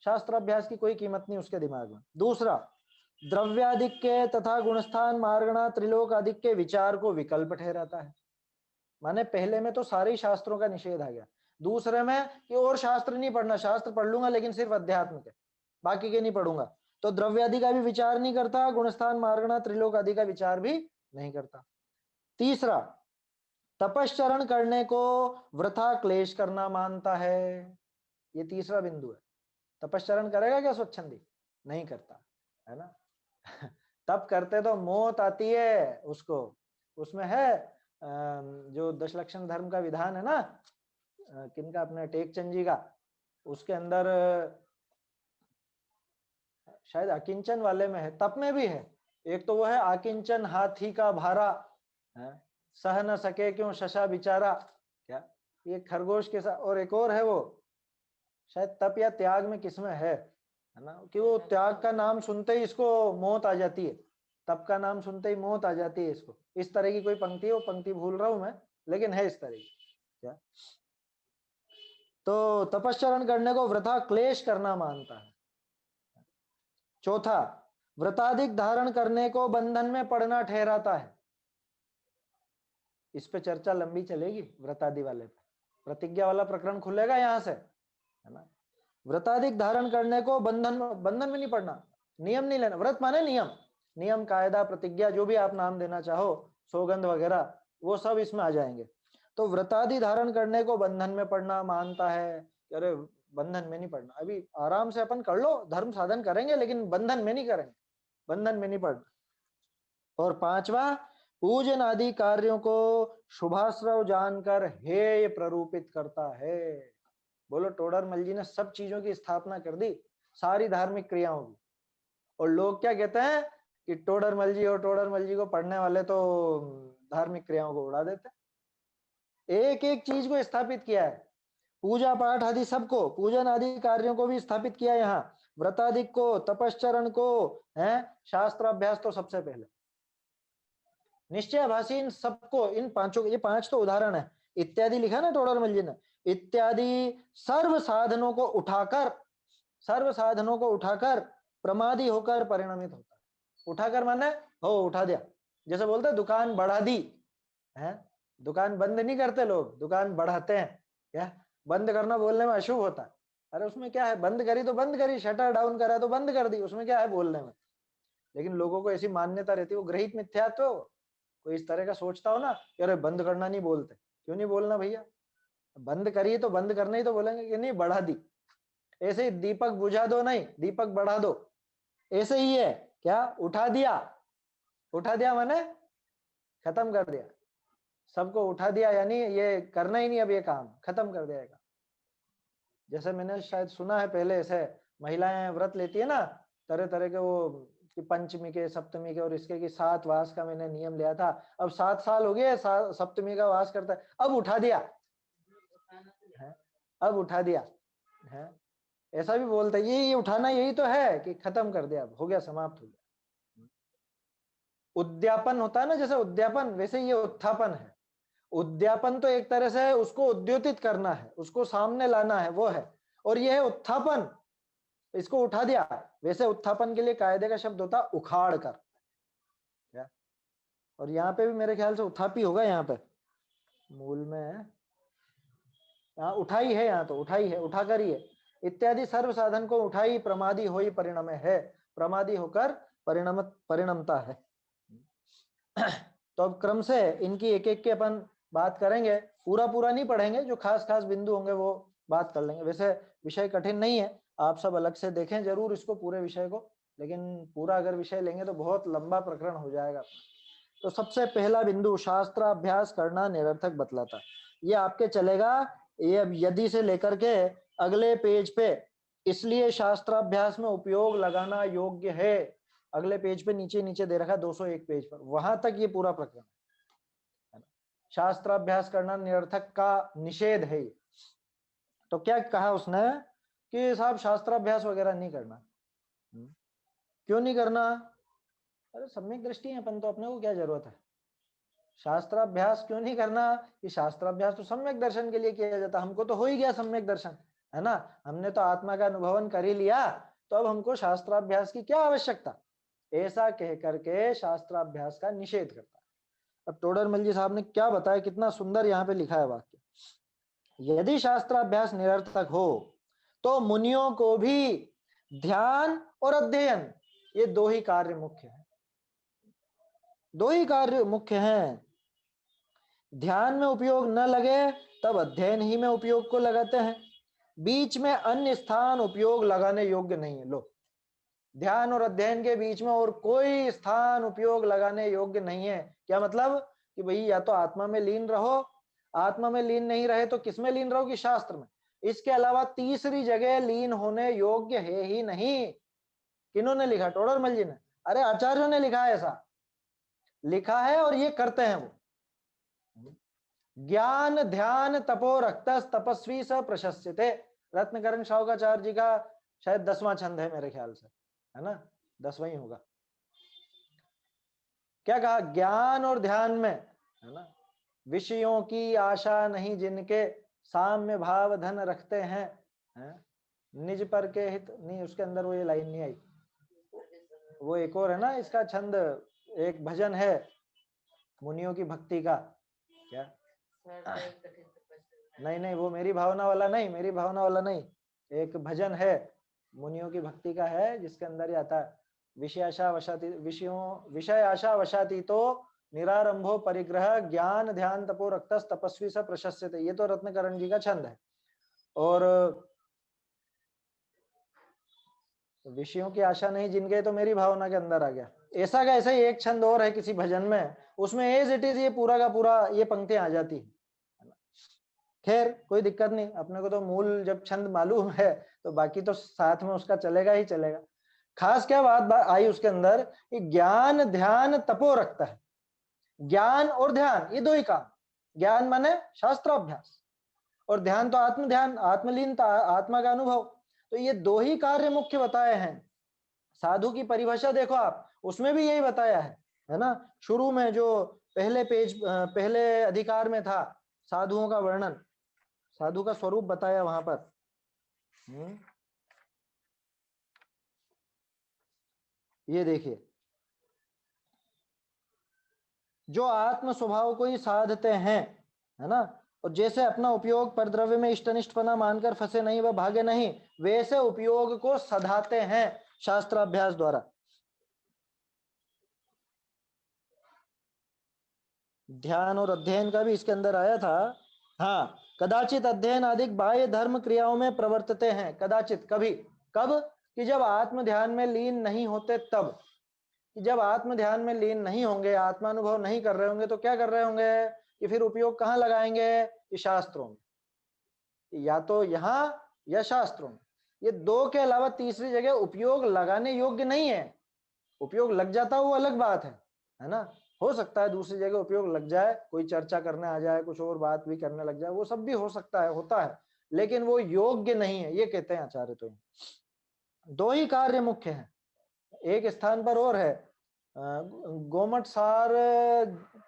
शास्त्राभ्यास की कोई कीमत नहीं उसके दिमाग में। दूसरा, द्रव्याधिक के तथा गुणस्थान मार्गणा त्रिलोक आदि के विचार को विकल्प ठहराता है, माने पहले में तो सारे शास्त्रों का निषेध आ गया, दूसरे में कि और शास्त्र नहीं पढ़ना, शास्त्र पढ़ लूंगा लेकिन सिर्फ अध्यात्म के, बाकी के नहीं पढ़ूंगा, तो द्रव्यादि का भी विचार नहीं करता, गुणस्थान मार्गणा त्रिलोक आदि का विचार भी नहीं करता। तीसरा, तपश्चरण करने को वृथा क्लेश करना मानता है, ये तीसरा बिंदु है। तपश्चरण करेगा क्या स्वच्छंदी, नहीं करता, है ना। तब करते तो मौत आती है उसको, उसमें है जो दशलक्षण धर्म का विधान है ना, किनका, अपने टेकचंद जी का, उसके अंदर शायद अकिंचन वाले में है, तप में भी है, एक तो वो है अकिंचन हाथी का भारा, है, सह न सके क्यों शशा बिचारा, क्या, ये खरगोश के साथ, और एक और है वो शायद तप या त्याग में किसमें है ना, कि वो त्याग का नाम सुनते ही इसको मौत आ जाती है, तप का नाम सुनते ही मौत आ जाती है इसको, इस तरह की कोई पंक्ति है, वो पंक्ति भूल रहा हूं मैं, लेकिन है इस तरह की। क्या, तो तपश्चरण करने को वृथा क्लेश करना मानता है। चौथा, व्रताधिक धारण करने को बंधन में पड़ना ठहराता है, इस पे चर्चा लंबी चलेगी, व्रतादि वाले पे प्रतिज्ञा वाला प्रकरण खुलेगा यहाँ से, है ना। व्रताधिक धारण करने को बंधन में नहीं पड़ना, नियम नहीं लेना, व्रत माने नियम, नियम कायदा प्रतिज्ञा जो भी आप नाम देना चाहो, सौगंध वगैरह, वो सब इसमें आ जाएंगे। तो व्रतादि धारण करने को बंधन में पड़ना मानता है, अरे बंधन में नहीं पड़ना, अभी आराम से अपन कर लो, धर्म साधन करेंगे लेकिन बंधन में नहीं करेंगे, बंधन में नहीं पड़ना। और पांचवा, पूजन आदि कार्यों को शुभाश्रव जानकर हेय प्ररूपित करता है। बोलो, टोडरमल जी ने सब चीजों की स्थापना कर दी, सारी धार्मिक क्रियाओं की, और लोग क्या कहते हैं कि टोडरमल जी और टोडरमल जी को पढ़ने वाले तो धार्मिक क्रियाओं को उड़ा देते हैं। एक एक चीज को स्थापित किया है, पूजा पाठ आदि सबको, पूजन आदि कार्यों को भी स्थापित किया यहाँ, व्रताधिक को, तपश्चरण को, है, शास्त्राभ्यास तो सबसे पहले, निश्चयाभासी इन सबको, इन पांचों, ये 5 तो उदाहरण है, इत्यादि लिखा ना टोडरमल जी ने, इत्यादि सर्व साधनों को उठाकर, सर्व साधनों को उठाकर प्रमादी होकर परिणमित होता है। उठाकर माने हो उठा दिया, जैसे बोलते हैं दुकान बढ़ा दी, है, दुकान बंद नहीं करते लोग, दुकान बढ़ाते हैं, क्या, बंद करना बोलने में अशुभ होता है, अरे उसमें क्या है, बंद करी तो बंद करी, शटर डाउन करा तो बंद कर दी, उसमें क्या है बोलने में, लेकिन लोगों को ऐसी मान्यता रहती है, वो ग्रहित मिथ्यात्व, कोई इस तरह का सोचता हो ना कि अरे बंद करना नहीं बोलते, क्यों नहीं बोलना भैया, बंद करिए तो बंद करना ही तो बोलेंगे कि नहीं बढ़ा दी। ऐसे ही दीपक बुझा दो नहीं, दीपक बढ़ा दो, ऐसे ही है। क्या उठा दिया? उठा दिया माने खत्म कर दिया, सबको उठा दिया, यानी ये करना ही नहीं, अब ये काम खत्म कर दिया। जैसे मैंने शायद सुना है पहले, ऐसे महिलाएं व्रत लेती है ना तरह तरह के, वो कि पंचमी के, सप्तमी के और इसके की 7 वास का मैंने नियम लिया था। अब 7 साल हो गए सप्तमी का वास करता है, अब उठा दिया है, अब उठा दिया है, ऐसा भी बोलता है। ये उठाना यही तो है कि खत्म कर दिया, अब हो गया, समाप्त हो गया। उद्यापन होता है ना, जैसे उद्यापन, वैसे ये उत्थापन है। उद्यापन तो एक तरह से उसको उद्योतित करना है, उसको सामने लाना है, वो है। और ये है उत्थापन, इसको उठा दिया। वैसे उत्थापन के लिए कायदे का शब्द होता उखाड़ कर, क्या? और यहाँ पे भी मेरे ख्याल से उत्थापी होगा, यहाँ पे मूल में, यहाँ उठाई है, यहाँ तो उठाई है, उठा कर ही है। इत्यादि सर्व साधन को उठाई प्रमादी होई परिणमे है, प्रमादी होकर परिणमता है। तो अब क्रम से इनकी एक एक के अपन बात करेंगे, पूरा पूरा नहीं पढ़ेंगे, जो खास खास बिंदु होंगे वो बात कर लेंगे। वैसे विषय कठिन नहीं है, आप सब अलग से देखें जरूर इसको, पूरे विषय को, लेकिन पूरा अगर विषय लेंगे तो बहुत लंबा प्रकरण हो जाएगा। तो सबसे पहला बिंदु, शास्त्राभ्यास करना निरर्थक बतलाता। ये आपके चलेगा, ये अब यदि से लेकर के अगले पेज पे, इसलिए शास्त्राभ्यास में उपयोग लगाना योग्य है। अगले पेज पे नीचे नीचे दे रखा है 201 पेज पर, वहां तक ये पूरा प्रकरण है। शास्त्राभ्यास करना निरर्थक का निषेध है ये। तो क्या कहा उसने कि साहब शास्त्राभ्यास वगैरह नहीं करना। क्यों नहीं करना? अरे सम्यक दृष्टि है अपन, तो अपने को क्या जरूरत है शास्त्राभ्यास क्यों नहीं करना? कि शास्त्राभ्यास तो सम्यक दर्शन के लिए किया जाता, हमको तो हो ही गया सम्यक दर्शन, है ना, हमने तो आत्मा का अनुभवन कर ही लिया, तो अब हमको शास्त्राभ्यास की क्या आवश्यकता? ऐसा कह करके शास्त्राभ्यास का निषेध करता है। अब टोडरमल जी साहब ने क्या बताया, कितना सुंदर यहाँ पे लिखा है वाक्य। यदि शास्त्राभ्यास निरर्थक हो तो मुनियों को भी ध्यान और अध्ययन, ये दो ही कार्य मुख्य है, दो ही कार्य मुख्य हैं। ध्यान में उपयोग न लगे तब अध्ययन ही में उपयोग को लगाते हैं, बीच में अन्य स्थान उपयोग लगाने योग्य नहीं है। लो, ध्यान और अध्ययन के बीच में और कोई स्थान उपयोग लगाने योग्य नहीं है। क्या मतलब? कि भाई या तो आत्मा में लीन रहो, आत्मा में लीन नहीं रहे तो किसमें लीन रहोगी? शास्त्र में। इसके अलावा तीसरी जगह लीन होने योग्य है ही नहीं। किन्होंने लिखा? टोडरमल जी ने? अरे आचार्यों ने लिखा है, ऐसा लिखा है और ये करते हैं वो। ज्ञान ध्यान तपो रक्तस तपस्वी स प्रशस्यते, रत्नकरण शाहुकाचार्य जी का शायद 10वां छंद है मेरे ख्याल से, है ना, 10वां ही होगा। क्या कहा? ज्ञान और ध्यान में, है ना, विषयों की आशा नहीं जिनके, साम्य भाव धन रखते हैं, है? निज पर के हित नहीं, उसके अंदर वो ये लाइन नहीं आई, वो एक और है ना इसका छंद, एक भजन है मुनियों की भक्ति का। क्या? नहीं नहीं, वो मेरी भावना वाला नहीं, मेरी भावना वाला नहीं, एक भजन है मुनियों की भक्ति का है, जिसके अंदर ही आता है, विषय आशा वशाती, विषय आशा वशाती तो निरारंभो परिग्रह ज्ञान ध्यान तपो रक्तस तपस्वी स प्रशस्यते। ये तो रत्नकरण जी का छंद है। और विषयों की आशा नहीं जिनके, तो मेरी भावना के अंदर आ गया। ऐसा का ऐसा ही एक छंद और है किसी भजन में, उसमें एज इट इज ये पूरा का पूरा ये पंक्तियां आ जाती है। खैर कोई दिक्कत नहीं, अपने को तो मूल जब छंद मालूम है तो बाकी तो साथ में उसका चलेगा ही चलेगा। खास क्या बात आई उसके अंदर कि ज्ञान ध्यान तपो रखता है। ज्ञान और ध्यान ये दो ही काम, ज्ञान माने शास्त्राभ्यास, और ध्यान तो आत्म ध्यान, आत्मलीनता, आत्मा का अनुभव। तो ये दो ही कार्य मुख्य बताए हैं। साधु की परिभाषा देखो आप, उसमें भी यही बताया है ना। शुरू में जो पहले पेज, पहले अधिकार में था साधुओं का वर्णन, साधु का स्वरूप बताया वहां पर। ये देखिए, जो आत्म स्वभाव को ही साधते हैं, है ना, और जैसे अपना उपयोग पर द्रव्य में इष्टनिष्ठपना मानकर फंसे नहीं व भागे नहीं, वैसे उपयोग को सधाते हैं शास्त्राभ्यास द्वारा। ध्यान और अध्ययन का भी इसके अंदर आया था, हाँ, कदाचित अध्ययन अधिक बाह्य धर्म क्रियाओं में प्रवर्तते हैं। कदाचित, कभी, कब? कि जब आत्म ध्यान में लीन नहीं होते तब। कि जब आत्म ध्यान में लीन नहीं होंगे, आत्मानुभव नहीं कर रहे होंगे, तो क्या कर रहे होंगे कि फिर उपयोग कहाँ लगाएंगे? ये शास्त्रों में, या तो यहाँ या शास्त्रों में। ये दो के अलावा तीसरी जगह उपयोग लगाने योग्य नहीं है। उपयोग लग जाता वो अलग बात है ना। हो सकता है दूसरी जगह उपयोग लग जाए, कोई चर्चा करने आ जाए, कुछ और बात भी करने लग जाए, वो सब भी हो सकता है, होता है, लेकिन वो योग्य नहीं है, ये कहते हैं आचार्य। तो दो ही कार्य मुख्य हैं। एक स्थान पर और है, गोमट सार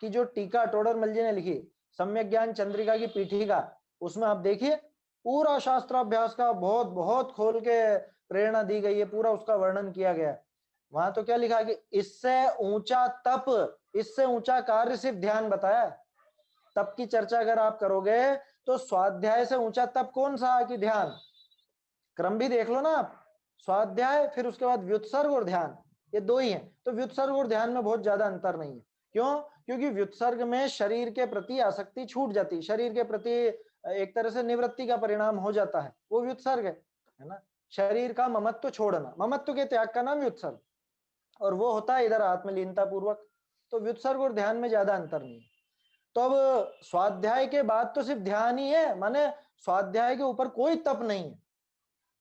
की जो टीका टोडरमल जी ने लिखी, सम्यक ज्ञान चंद्रिका की पीठिका, उसमें आप देखिए पूरा शास्त्राभ्यास का बहुत बहुत खोल के प्रेरणा दी गई है, पूरा उसका वर्णन किया गया है। वहां तो क्या लिखा कि इससे ऊंचा तप, इससे ऊंचा कार्य सिर्फ ध्यान बताया। तप की चर्चा अगर आप करोगे तो स्वाध्याय से ऊंचा तप कौन सा कि ध्यान। क्रम भी देख लो ना आप, स्वाध्याय, फिर उसके बाद व्युत्सर्ग और ध्यान, ये दो ही हैं। तो व्युत्सर्ग और ध्यान में बहुत ज्यादा अंतर नहीं है। क्यों? क्योंकि व्युत्सर्ग में शरीर के प्रति आसक्ति छूट जाती है, शरीर के प्रति एक तरह से निवृत्ति का परिणाम हो जाता है, वो व्युत्सर्ग है ना। शरीर का ममत्व छोड़ना, ममत्व के त्याग का नाम व्युत्सर्ग, और वो होता है इधर आत्मलीनता पूर्वक। तो व्युत्सर्ग और ध्यान में ज्यादा अंतर नहीं है। तो अब स्वाध्याय के बाद तो सिर्फ ध्यान ही है, माने स्वाध्याय के ऊपर कोई तप नहीं है,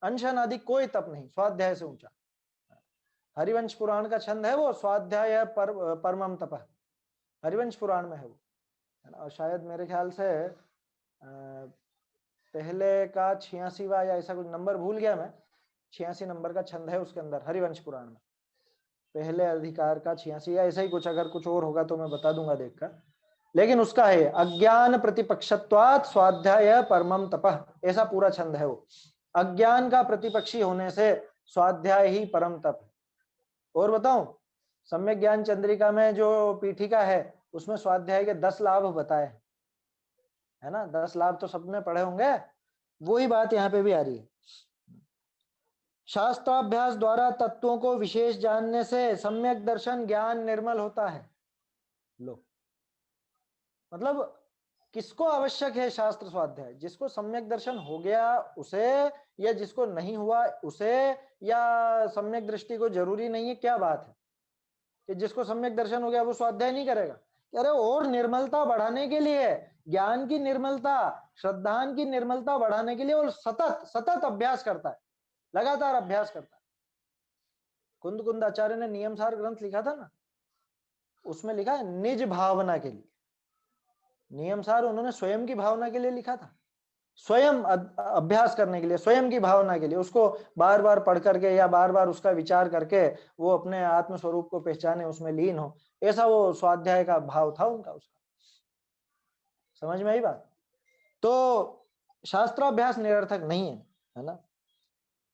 अनशन आदि कोई तप नहीं, स्वाध्याय से ऊंचा। हरिवंश पुराण का छंद है वो, स्वाध्याय परमम तप, हरिवंश पुराण में है वो, है ना। और शायद मेरे ख्याल से पहले का 86वां या ऐसा कुछ नंबर भूल गया मैं, 86 नंबर का छंद है उसके अंदर हरिवंश पुराण में, पहले अधिकार का 86 या ऐसा ही कुछ। अगर कुछ और होगा तो मैं बता दूंगा देखकर, लेकिन उसका है अज्ञान प्रतिपक्षत्वात् स्वाध्याय परमम तपः, ऐसा पूरा छंद है वो। अज्ञान का प्रतिपक्षी होने से स्वाध्याय ही परम तप है। और बताऊं, सम्यक ज्ञान चंद्रिका में जो पीठिका है उसमें स्वाध्याय के 10 लाभ बताए, है ना। 10 लाभ तो सबने पढ़े होंगे, वही बात यहाँ पे भी आ रही है। शास्त्राभ्यास द्वारा तत्वों को विशेष जानने से सम्यक दर्शन ज्ञान निर्मल होता है। लो, मतलब किसको आवश्यक है शास्त्र स्वाध्याय? जिसको सम्यक दर्शन हो गया उसे, या जिसको नहीं हुआ उसे, या सम्यक दृष्टि को जरूरी नहीं है? क्या बात है कि जिसको सम्यक दर्शन हो गया वो स्वाध्याय नहीं करेगा? अरे और निर्मलता बढ़ाने के लिए, ज्ञान की निर्मलता, श्रद्धान की निर्मलता बढ़ाने के लिए, और सतत सतत अभ्यास करता है, लगातार अभ्यास करता है। कुंद कुंद आचार्य ने नियमसार ग्रंथ लिखा था ना, उसमें लिखा है निज भावना के लिए। नियमसार उन्होंने स्वयं की भावना के लिए लिखा था, स्वयं अभ्यास करने के लिए, स्वयं की भावना के लिए, उसको बार बार पढ़ करके या बार बार उसका विचार करके वो अपने आत्म स्वरूप को पहचाने, उसमें लीन हो, ऐसा वो स्वाध्याय का भाव था उनका, उसका। समझ में आई बात? तो शास्त्राभ्यास निरर्थक नहीं है ना।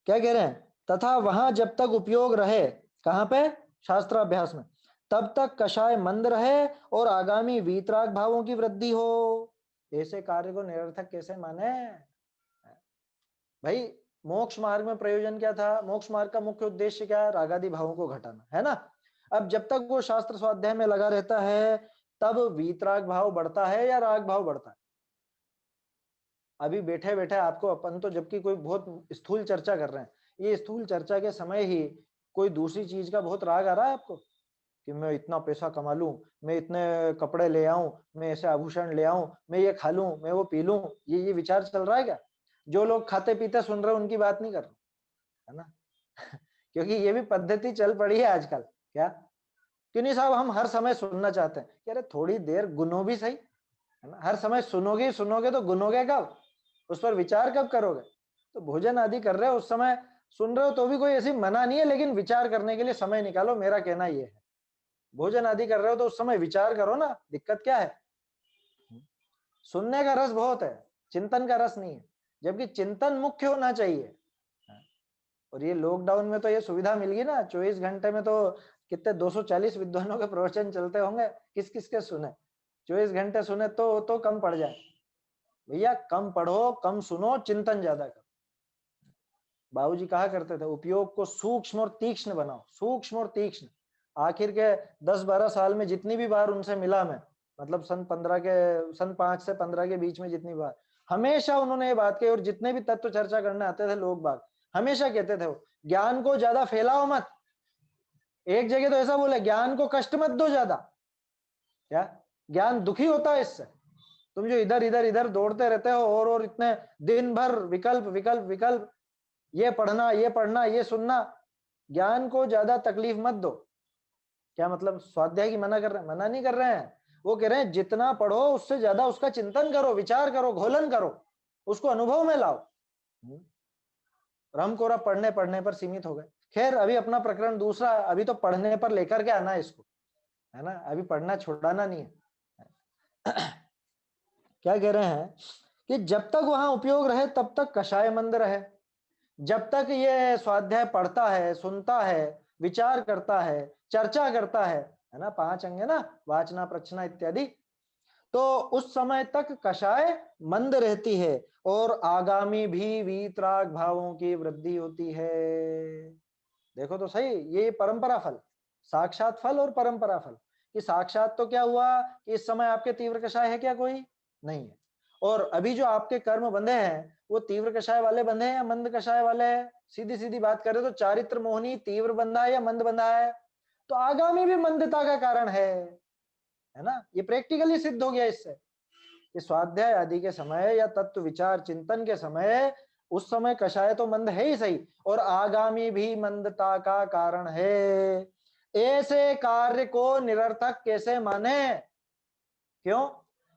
क्या कह रहे हैं? तथा वहां जब तक उपयोग रहे, कहां पे? शास्त्राभ्यास में, तब तक कषाय मंद रहे और आगामी वीतराग भावों की वृद्धि हो। ऐसे कार्य को निरर्थक कैसे माने भाई? मोक्ष मार्ग में प्रयोजन क्या था? मोक्ष मार्ग का मुख्य उद्देश्य क्या है? रागादि भावों को घटाना, है ना। अब जब तक वो शास्त्र स्वाध्याय में लगा रहता है, तब वीतराग भाव बढ़ता है या राग भाव बढ़ता है? अभी बैठे बैठे आपको, अपन तो जबकि कोई बहुत स्थूल चर्चा कर रहे हैं, ये स्थूल चर्चा के समय ही कोई दूसरी चीज का बहुत राग आ रहा है आपको, कि मैं इतना पैसा कमा लूं, मैं इतने कपड़े ले आऊं, मैं ऐसे आभूषण ले आऊं, मैं ये खा लूं, मैं वो पी लूं, ये विचार चल रहा है क्या? जो लोग खाते पीते सुन रहे हैं उनकी बात नहीं कर रहा, है ना। क्योंकि ये भी पद्धति चल पड़ी है आजकल। क्या? क्यों नहीं साहब, हम हर समय सुनना चाहते हैं कि अरे थोड़ी देर गुनो भी सही, है ना। हर समय सुनोगे ही सुनोगे तो गुनोगे कब? उस पर विचार कब करोगे? तो भोजन आदि कर रहे हो उस समय सुन रहे हो तो भी कोई ऐसी मना नहीं है, लेकिन विचार करने के लिए समय निकालो, मेरा कहना ये है। भोजन आदि कर रहे हो तो उस समय विचार करो ना, दिक्कत क्या है? सुनने का रस बहुत है, चिंतन का रस नहीं है, जबकि चिंतन मुख्य होना चाहिए। और ये लॉकडाउन में तो ये सुविधा मिल गई ना, 24 घंटे में तो कितने 240 विद्वानों के प्रवचन चलते होंगे, किस किस के सुने? 24 घंटे सुने तो कम पड़ जाए भैया। कम पढ़ो, कम सुनो, चिंतन ज्यादा करो। बाबूजी कहा करते थे उपयोग को सूक्ष्म और तीक्ष्ण बनाओ, सूक्ष्म और तीक्ष्ण। आखिर के 10-12 साल में जितनी भी बार उनसे मिला मैं, मतलब सन 5 से 15 के बीच में जितनी बार हमेशा उन्होंने ये बात कही, और जितने भी तत्व चर्चा करने आते थे लोग बाग हमेशा कहते थे वो ज्ञान को ज्यादा फैलाओ मत। एक जगह तो ऐसा बोले ज्ञान को कष्ट मत दो ज्यादा। क्या? ज्ञान दुखी होता है इससे। तुम जो इधर इधर इधर दौड़ते रहते हो और इतने दिन भर विकल्प विकल्प विकल्प, ये पढ़ना ये सुनना, ज्ञान को ज्यादा तकलीफ मत दो। क्या मतलब स्वाध्याय की मना कर रहे हैं? मना नहीं कर रहे हैं, वो कह रहे हैं जितना पढ़ो उससे ज्यादा उसका चिंतन करो, विचार करो, घोलन करो, उसको अनुभव में लाओ। राम कोरा पढ़ने पढ़ने पर सीमित हो गए। खैर अभी अपना प्रकरण दूसरा, अभी तो पढ़ने पर लेकर के आना है इसको, है ना, अभी पढ़ना छुड़ाना नहीं है। क्या कह रहे हैं कि जब तक वहां उपयोग रहे तब तक कषाय मंद रहे। जब तक ये स्वाध्याय पढ़ता है, सुनता है, विचार करता है, चर्चा करता है ना, 5 अंग है ना, वाचना प्रचना इत्यादि, तो उस समय तक कषाय मंद रहती है और आगामी भी वीतराग भावों की वृद्धि होती है। देखो तो सही, ये परंपरा फल, साक्षात फल और परंपरा फल। कि साक्षात तो क्या हुआ कि इस समय आपके तीव्र कषाय है क्या? कोई नहीं है। और अभी जो आपके कर्म बंधे हैं वो तीव्र कषाय वाले बंधे हैं या मंद कषाय वाले हैं? सीधी सीधी बात करें तो चारित्र मोहनी तीव्र बंधा है या मंद बंधा है? तो आगामी भी मंदता का कारण है ना। ये प्रैक्टिकली सिद्ध हो गया इससे कि स्वाध्याय आदि के समय या तत्व विचार चिंतन के समय, उस समय कषाय तो मंद है ही सही, और आगामी भी मंदता का कारण है। ऐसे कार्य को निरर्थक कैसे माने? क्यों?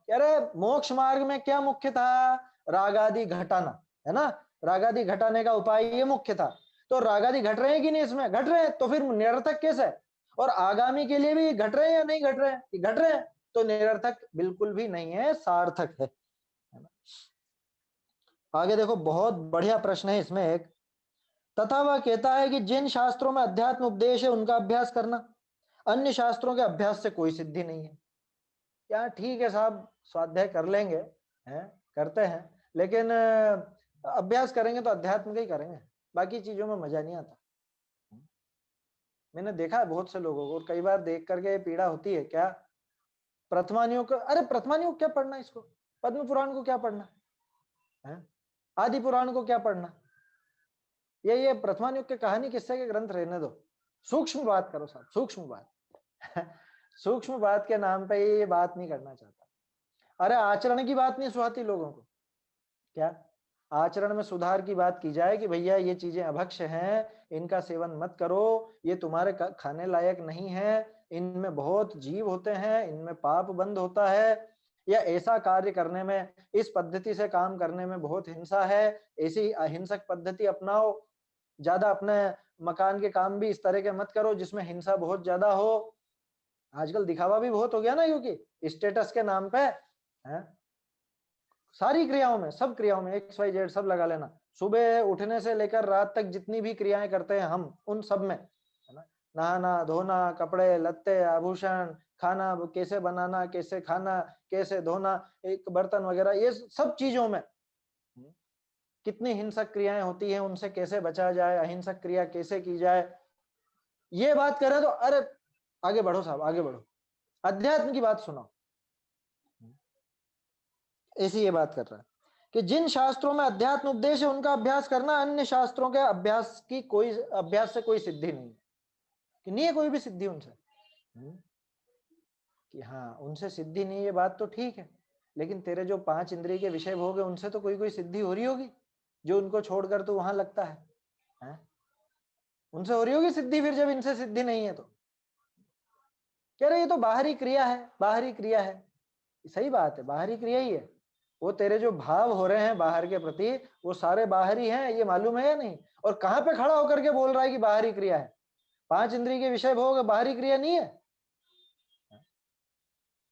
अरे मोक्ष मार्ग में क्या मुख्य था? रागादि घटाना, है ना, रागादि घटाने का उपाय ये मुख्य था। तो रागादि घट रहे हैं कि नहीं? इसमें घट रहे हैं, तो फिर निरर्थक कैसे? और आगामी के लिए भी घट रहे हैं या नहीं घट रहे हैं? घट रहे हैं, तो निरर्थक बिल्कुल भी नहीं है, सार्थक है ना। आगे देखो, बहुत बढ़िया प्रश्न है इसमें एक। तथा वह कहता है कि जिन शास्त्रों में अध्यात्म उपदेश है उनका अभ्यास करना, अन्य शास्त्रों के अभ्यास से कोई सिद्धि नहीं है। क्या ठीक है साहब, स्वाध्याय कर लेंगे, हैं, करते हैं, लेकिन अभ्यास करेंगे तो अध्यात्म का ही करेंगे, बाकी चीजों में मजा नहीं आता। मैंने देखा है बहुत से लोगों को, और कई बार देख करके पीड़ा होती है। क्या? प्रथमानियों को, अरे प्रथमानियों को क्या पढ़ना, इसको पद्म पुराण को क्या पढ़ना है, आदि पुराण को क्या पढ़ना, ये प्रथमानियों के कहानी किस्से के ग्रंथ रहने दो। सूक्ष्म बात करो साहब, सूक्ष्म बात। सूक्ष्म बात के नाम पे ये बात नहीं करना चाहता। अरे आचरण की बात नहीं सुहाती लोगों को। क्या? आचरण में सुधार की बात की जाए कि भैया ये चीजें अभक्ष्य हैं, इनका सेवन मत करो, ये तुम्हारे खाने लायक नहीं है, इनमें बहुत जीव होते हैं, इनमें पाप बंद होता है, या ऐसा कार्य करने में, इस पद्धति से काम करने में बहुत हिंसा है, ऐसी अहिंसक पद्धति अपनाओ, ज्यादा अपने मकान के काम भी इस तरह के मत करो जिसमें हिंसा बहुत ज्यादा हो। आजकल दिखावा भी बहुत हो गया ना, क्योंकि स्टेटस के नाम पे है, सारी क्रियाओं में, सब क्रियाओं में XYZ सब लगा लेना। सुबह उठने से लेकर रात तक जितनी भी क्रियाएं करते हैं हम, उन सब में, है ना, नहाना धोना, कपड़े लत्ते आभूषण, खाना कैसे बनाना, कैसे खाना, कैसे धोना, एक बर्तन वगैरह, ये सब चीजों में कितनी हिंसक क्रियाएं होती हैं, उनसे कैसे बचा जाए, अहिंसक क्रिया कैसे की जाए, ये बात करें तो अरे आगे बढ़ो साहब, आगे बढ़ो, अध्यात्म की बात सुनो। ऐसी ये बात कर रहा है कि जिन शास्त्रों में अध्यात्म उपदेश है उनका अभ्यास करना, अन्य शास्त्रों के अभ्यास से कोई सिद्धि नहीं है। कि नहीं है कोई भी सिद्धि उनसे, कि हाँ उनसे सिद्धि नहीं, ये बात तो ठीक है, लेकिन तेरे जो 5 इंद्रिय के विषय भोग है उनसे तो कोई सिद्धि हो रही होगी, जो उनको छोड़कर तो वहां लगता है? उनसे हो रही होगी सिद्धि, फिर जब इनसे सिद्धि नहीं है तो कह रहे ये तो बाहरी क्रिया है, बाहरी क्रिया है। सही बात है, बाहरी क्रिया ही है। वो तेरे जो भाव हो रहे हैं बाहर के प्रति, वो सारे बाहरी हैं, ये मालूम है या नहीं? और कहां पे खड़ा होकर के बोल रहा है कि बाहरी क्रिया है? 5 इंद्रिय के विषय भोग बाहरी क्रिया नहीं है।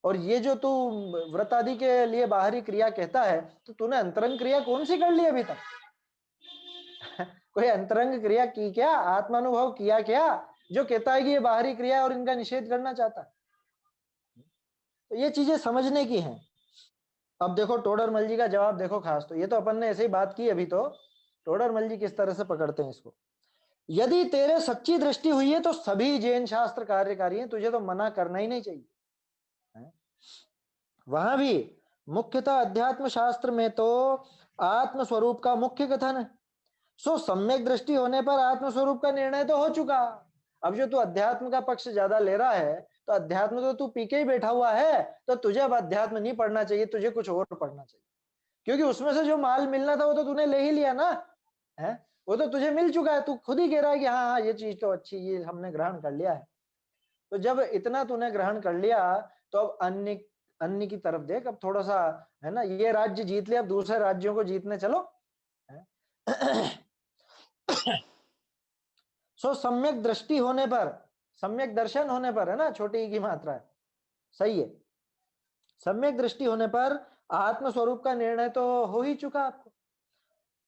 और ये जो तू व्रत आदि के लिए बाहरी क्रिया कहता है, तो तूने अंतरंग क्रिया कौन सी कर ली अभी तक? कोई अंतरंग क्रिया की क्या? आत्मानुभव किया क्या, जो कहता है कि ये बाहरी क्रिया है और इनका निषेध करना चाहता है? तो ये चीजें समझने की हैं। अब देखो टोडरमल जी का जवाब देखो खास, तो ये तो अपन ने ऐसे ही बात की अभी, तो टोडरमल जी किस तरह से पकड़ते हैं इसको। यदि तेरे सच्ची दृष्टि हुई है तो सभी जैन शास्त्र कार्यकारी हैं, तुझे तो मना करना ही नहीं चाहिए, है? वहां भी मुख्यतः अध्यात्म शास्त्र में तो आत्म स्वरूप का मुख्य कथन है। सो सम्यक दृष्टि होने पर आत्म स्वरूप का निर्णय तो हो चुका। अब जो तू अध्यात्म का पक्ष ज्यादा ले रहा है, तो अध्यात्म तो तू पी के ही बैठा हुआ है, तो तुझे अब अध्यात्म नहीं पढ़ना चाहिए, तुझे कुछ और पढ़ना चाहिए, क्योंकि उसमें से जो माल मिलना था वो तो तूने ले ही लिया ना। है, वो तो तुझे मिल चुका है, तू खुद ही कह रहा है कि हाँ हाँ ये चीज तो अच्छी, ये हमने ग्रहण कर लिया है। तो जब इतना तूने ग्रहण कर लिया, तो अब अन्य अन्य की तरफ देख, अब थोड़ा सा, है ना, ये राज्य जीत लिया, अब दूसरे राज्यों को जीतने चलो। सो सम्यक दृष्टि होने पर, सम्यक दर्शन होने पर, है ना, छोटी ई की मात्रा है, सही है, सम्यक दृष्टि होने पर आत्म स्वरूप का निर्णय तो हो ही चुका आपको।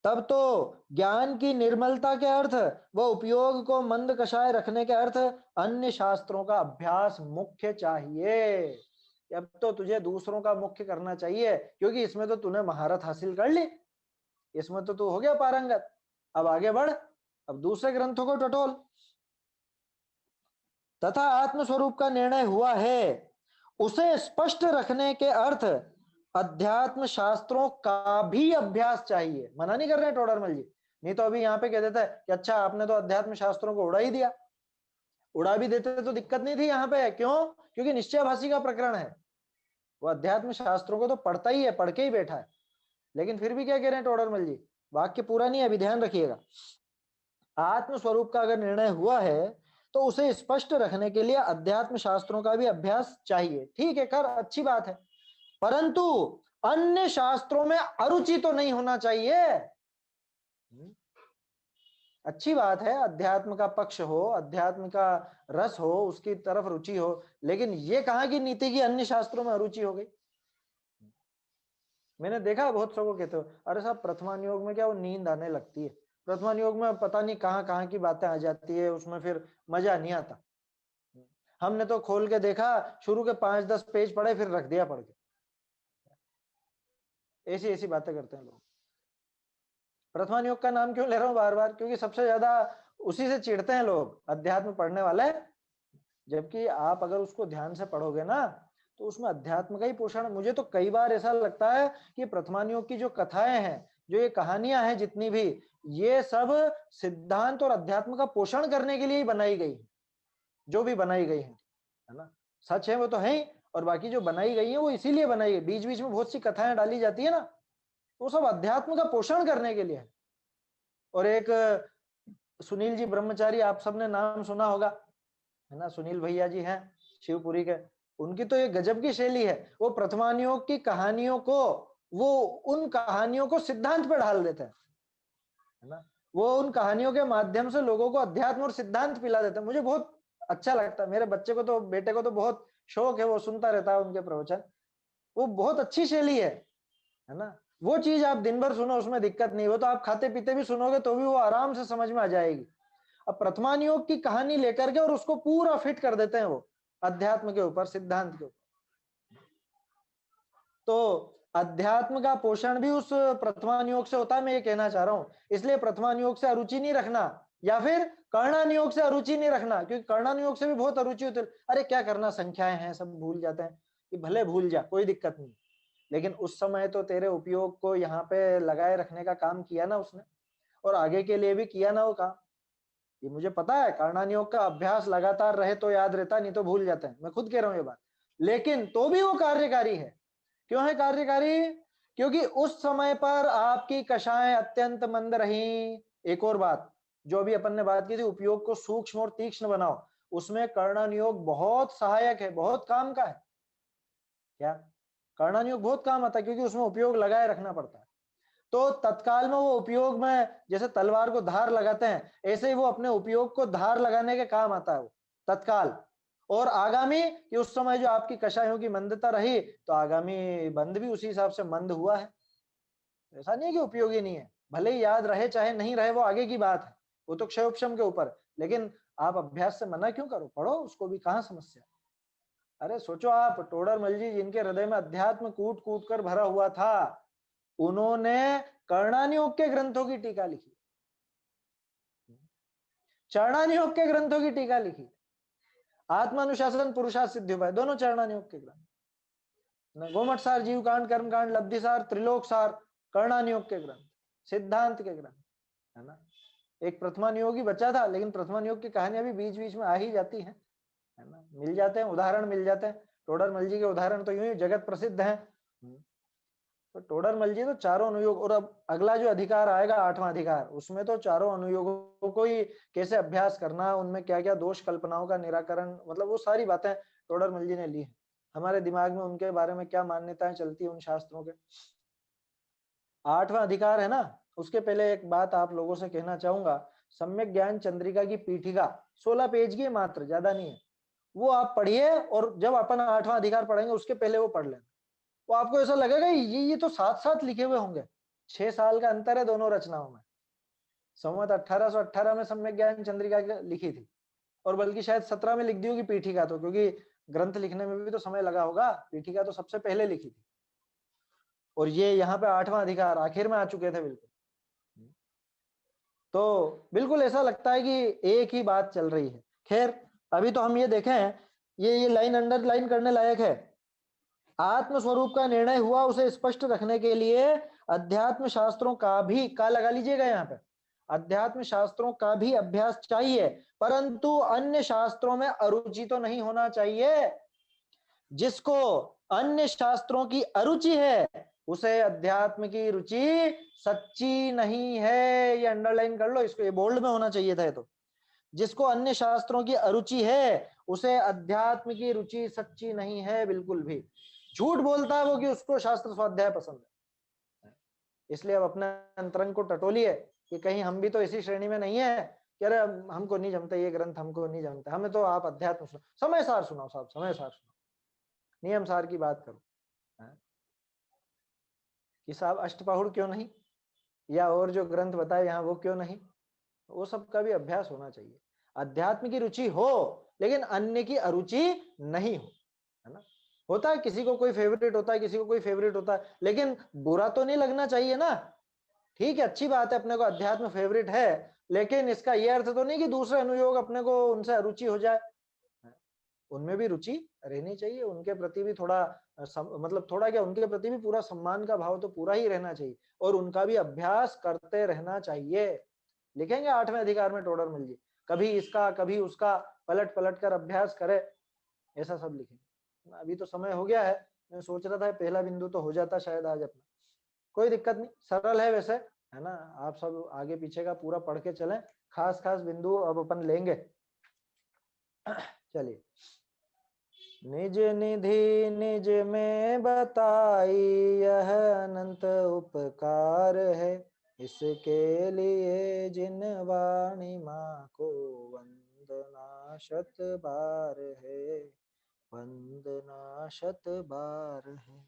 तब तो ज्ञान की निर्मलता के अर्थ व उपयोग को मंद कषाय रखने के अर्थ अन्य शास्त्रों का अभ्यास मुख्य चाहिए। अब तो तुझे दूसरों का मुख्य करना चाहिए, क्योंकि इसमें तो तूने महारत हासिल कर ली, इसमें तो तू हो गया पारंगत। अब आगे बढ़, अब दूसरे ग्रंथों को टटोल। तथा आत्म स्वरूप का निर्णय हुआ है, उसे स्पष्ट रखने के अर्थ अध्यात्म शास्त्रों का भी अभ्यास चाहिए। मना नहीं कर रहे टोडरमल जी, नहीं तो अभी यहाँ पे कह देता है कि अच्छा आपने तो अध्यात्म शास्त्रों को उड़ा ही दिया। उड़ा भी देते तो दिक्कत नहीं थी यहाँ पे, क्यों? क्योंकि निश्चयभाषी का प्रकरण है, वो अध्यात्म शास्त्रों को तो पढ़ता ही है, पढ़ के ही बैठा है। लेकिन फिर भी क्या कह रहे हैं टोडरमल जी, वाक्य पूरा नहीं है, अभी ध्यान रखिएगा। आत्म स्वरूप का अगर निर्णय हुआ है, तो उसे स्पष्ट रखने के लिए अध्यात्म शास्त्रों का भी अभ्यास चाहिए। ठीक है, कर, अच्छी बात है, परंतु अन्य शास्त्रों में अरुचि तो नहीं होना चाहिए। अच्छी बात है, अध्यात्म का पक्ष हो, अध्यात्म का रस हो, उसकी तरफ रुचि हो, लेकिन ये कहा कि नीति की अन्य शास्त्रों में अरुचि हो गई। मैंने देखा बहुत सबको कहते हो, अरे साहब प्रथमान योग में क्या वो नींद आने लगती है, प्रथमान योग में पता नहीं कहाँ कहाँ की बातें आ जाती है, उसमें फिर मजा नहीं आता। हमने तो खोल के देखा, शुरू के 5-10 पेज पढ़े, फिर रख दिया पढ़ के। ऐसी ऐसी बातें करते हैं लोग। प्रथमान योग का नाम क्यों ले रहा हूँ बार बार, क्योंकि सबसे ज्यादा उसी से चिढ़ते हैं लोग, अध्यात्म पढ़ने वाले। जबकि आप अगर उसको ध्यान से पढ़ोगे ना, तो उसमें अध्यात्म का ही पोषण। मुझे तो कई बार ऐसा लगता है कि प्रथमान योग की जो कथाएं हैं, जो ये कहानियां हैं जितनी भी, ये सब सिद्धांत और अध्यात्म का पोषण करने के लिए ही बनाई गई, जो भी बनाई गई है ना, सच है वो तो है ही, और बाकी जो बनाई गई है वो इसीलिए बनाई गई। बीच बीच में बहुत सी कथाएं डाली जाती है ना, वो सब अध्यात्म का पोषण करने के लिए है। और एक सुनील जी ब्रह्मचारी, आप सबने नाम सुना होगा, है ना, सुनील भैया जी हैं शिवपुरी के। उनकी तो ये गजब की शैली है, वो प्रथमान योग की कहानियों को, वो उन कहानियों को सिद्धांत पे ढाल देते हैं, है ना, वो उन कहानियों के माध्यम से लोगों को अध्यात्म और सिद्धांत पिला देते हैं। मुझे बहुत अच्छा लगता है, मेरे बच्चे को तो, बेटे को तो बहुत शौक है, वो सुनता रहता है उनके प्रवचन। वो बहुत अच्छी शैली है ना। वो चीज आप दिन भर सुनो, उसमें दिक्कत नहीं, वो तो आप खाते पीते भी सुनोगे तो भी वो आराम से समझ में आ जाएगी। अब प्रथमान योग की कहानी लेकर के और उसको पूरा फिट कर देते हैं वो अध्यात्म के ऊपर, सिद्धांत के ऊपर। तो अध्यात्म का पोषण भी उस प्रथमान योग से होता है, मैं ये कहना चाह रहा हूं। इसलिए प्रथमान योग से अरुचि नहीं रखना, या फिर कर्णान योग से अरुचि नहीं रखना, क्योंकि कर्णान योग से भी बहुत अरुचि होती है। अरे क्या करना, संख्याएं हैं, सब भूल जाते हैं, कि भले भूल जा, कोई दिक्कत नहीं, लेकिन उस समय तो तेरे उपयोग को यहाँ पे लगाए रखने का काम किया ना उसने, और आगे के लिए भी किया ना वो काम। ये मुझे पता है, कर्णान योग का अभ्यास लगातार रहे तो याद रहता, नहीं तो भूल जाते हैं, मैं खुद कह रहा हूं ये बात। लेकिन तो भी वो कार्यकारी है। क्यों है कार्यकारी? क्योंकि उस समय पर आपकी कषाएं अत्यंत मंद रही। एक और बात, जो अभी अपन ने बात की थी, उपयोग को सूक्ष्म और तीक्ष्ण बनाओ, उसमें कर्णन योग बहुत सहायक है, बहुत काम का है। क्या? कर्णन योग बहुत काम आता है, क्योंकि उसमें उपयोग लगाए रखना पड़ता है। तो तत्काल में वो उपयोग में, जैसे तलवार को धार लगाते हैं, ऐसे ही वो अपने उपयोग को धार लगाने के काम आता है वो तत्काल। और आगामी, कि उस समय जो आपकी कषायों की मंदता रही, तो आगामी बंद भी उसी हिसाब से मंद हुआ है। ऐसा नहीं है कि उपयोगी नहीं है, भले ही याद रहे चाहे नहीं रहे, वो आगे की बात है, वो तो क्षय उपशम के ऊपर। लेकिन आप अभ्यास से मना क्यों करो, पढ़ो उसको भी, कहाँ समस्या। अरे सोचो आप, टोडरमल जी जिनके हृदय में अध्यात्म कूट कूट कर भरा हुआ था, उन्होंने कर्णान योग के ग्रंथों की टीका लिखी, चरणान योग के ग्रंथों की टीका लिखी, आत्मानुशासन पुरुषार्थ सिद्धि उपाय, दोनों चरणान योग के ग्रंथ। गोमट सार, जीव कांड, कर्म कांड, लब्धि सार, त्रिलोक सार, कर्णानुयोग के ग्रंथ, सिद्धांत के ग्रंथ, है ना। एक प्रथमा नियोग ही बचा था, लेकिन प्रथमा नियोग की कहानियां भी बीच बीच में आ ही जाती है ना, मिल जाते हैं उदाहरण, मिल जाते हैं। टोडरमल जी के उदाहरण तो यूं ही जगत प्रसिद्ध हैं। तो टोडरमल जी तो चारों अनुयोग, और अब अगला जो अधिकार आएगा 8वां अधिकार, उसमें तो चारों अनुयोगों को ही कैसे अभ्यास करना, उनमें क्या क्या दोष कल्पनाओं का निराकरण, मतलब वो सारी बातें टोडरमल जी ने ली है। हमारे दिमाग में उनके बारे में क्या मान्यताएं चलती है उन शास्त्रों के। 8वां अधिकार है ना, उसके पहले एक बात आप लोगों से कहना चाहूंगा। सम्यक ज्ञान चंद्रिका की पीठिका 16 पेज की है मात्र, ज्यादा नहीं है। वो आप पढ़िए, और जब अपन 8वां अधिकार पढ़ेंगे उसके पहले वो पढ़ लेना। वो आपको ऐसा लगेगा ये तो साथ साथ लिखे हुए होंगे। 6 साल का अंतर है दोनों रचनाओं में। संवत 1818 में सम्यक ज्ञान चंद्रिका लिखी थी, और बल्कि शायद 17 में लिख दी होगी पीठिका, तो क्योंकि ग्रंथ लिखने में भी तो समय लगा होगा, पीठिका तो सबसे पहले लिखी थी। और ये यहाँ पे 8वां अधिकार आखिर में आ चुके थे बिल्कुल। तो बिल्कुल ऐसा लगता है कि एक ही बात चल रही है। खैर, अभी तो हम ये देखें, ये लाइन अंडरलाइन करने लायक है। आत्म स्वरूप का निर्णय हुआ, उसे स्पष्ट रखने के लिए अध्यात्म शास्त्रों का भी, का लगा लीजिएगा यहाँ पे, अध्यात्म शास्त्रों का भी अभ्यास चाहिए, परंतु अन्य शास्त्रों में अरुचि तो नहीं होना चाहिए। जिसको अन्य शास्त्रों की अरुचि है, उसे अध्यात्म की रुचि सच्ची नहीं है। ये अंडरलाइन कर लो इसको, ये बोल्ड में होना चाहिए था। तो जिसको अन्य शास्त्रों की अरुचि है, उसे अध्यात्म की रुचि सच्ची नहीं है बिल्कुल भी। झूठ बोलता है वो कि उसको शास्त्र स्वाध्याय पसंद है। इसलिए अब अपने अंतरंग को टटोलिए कि कहीं हम भी तो इसी श्रेणी में नहीं है कि अरे हमको नहीं जमता ये ग्रंथ, हमको नहीं जमता, हमें तो आप अध्यात्म सुनो, समय सार सुनाओ साहब, समय सार सुनाओ, नियम सार की बात करो। कि साहब अष्टपहुड़ क्यों नहीं, या और जो ग्रंथ बताए यहाँ वो क्यों नहीं, वो सब का भी अभ्यास होना चाहिए। अध्यात्म की रुचि हो, लेकिन अन्य की अरुचि नहीं हो, है ना। होता है किसी को कोई फेवरेट होता है, किसी को कोई फेवरेट होता है, लेकिन बुरा तो नहीं लगना चाहिए ना। ठीक है, अच्छी बात है, अपने को अध्यात्म फेवरेट है, लेकिन इसका यह अर्थ तो नहीं कि दूसरे अनुयोग अपने को उनसे अरुचि हो जाए। उनमें भी रुचि रहनी चाहिए, उनके प्रति भी थोड़ा मतलब थोड़ा क्या, उनके प्रति भी पूरा सम्मान का भाव तो पूरा ही रहना चाहिए, और उनका भी अभ्यास करते रहना चाहिए। लिखेंगे 8वें अधिकार में टोडरमल जी, कभी इसका कभी उसका पलट पलट कर अभ्यास करे, ऐसा सब लिखेंगे। अभी तो समय हो गया है, मैं सोच रहा था पहला बिंदु तो हो जाता शायद आज अपना। कोई दिक्कत नहीं, सरल है वैसे, है ना। आप सब आगे पीछे का पूरा पढ़ के चलें, खास खास बिंदु अब अपन लेंगे। चलिए, निज निधि निज में बताई, यह अनंत उपकार है, इसके लिए जिन वाणी माँ को वंदना शत बार है, वंदना शत बार है।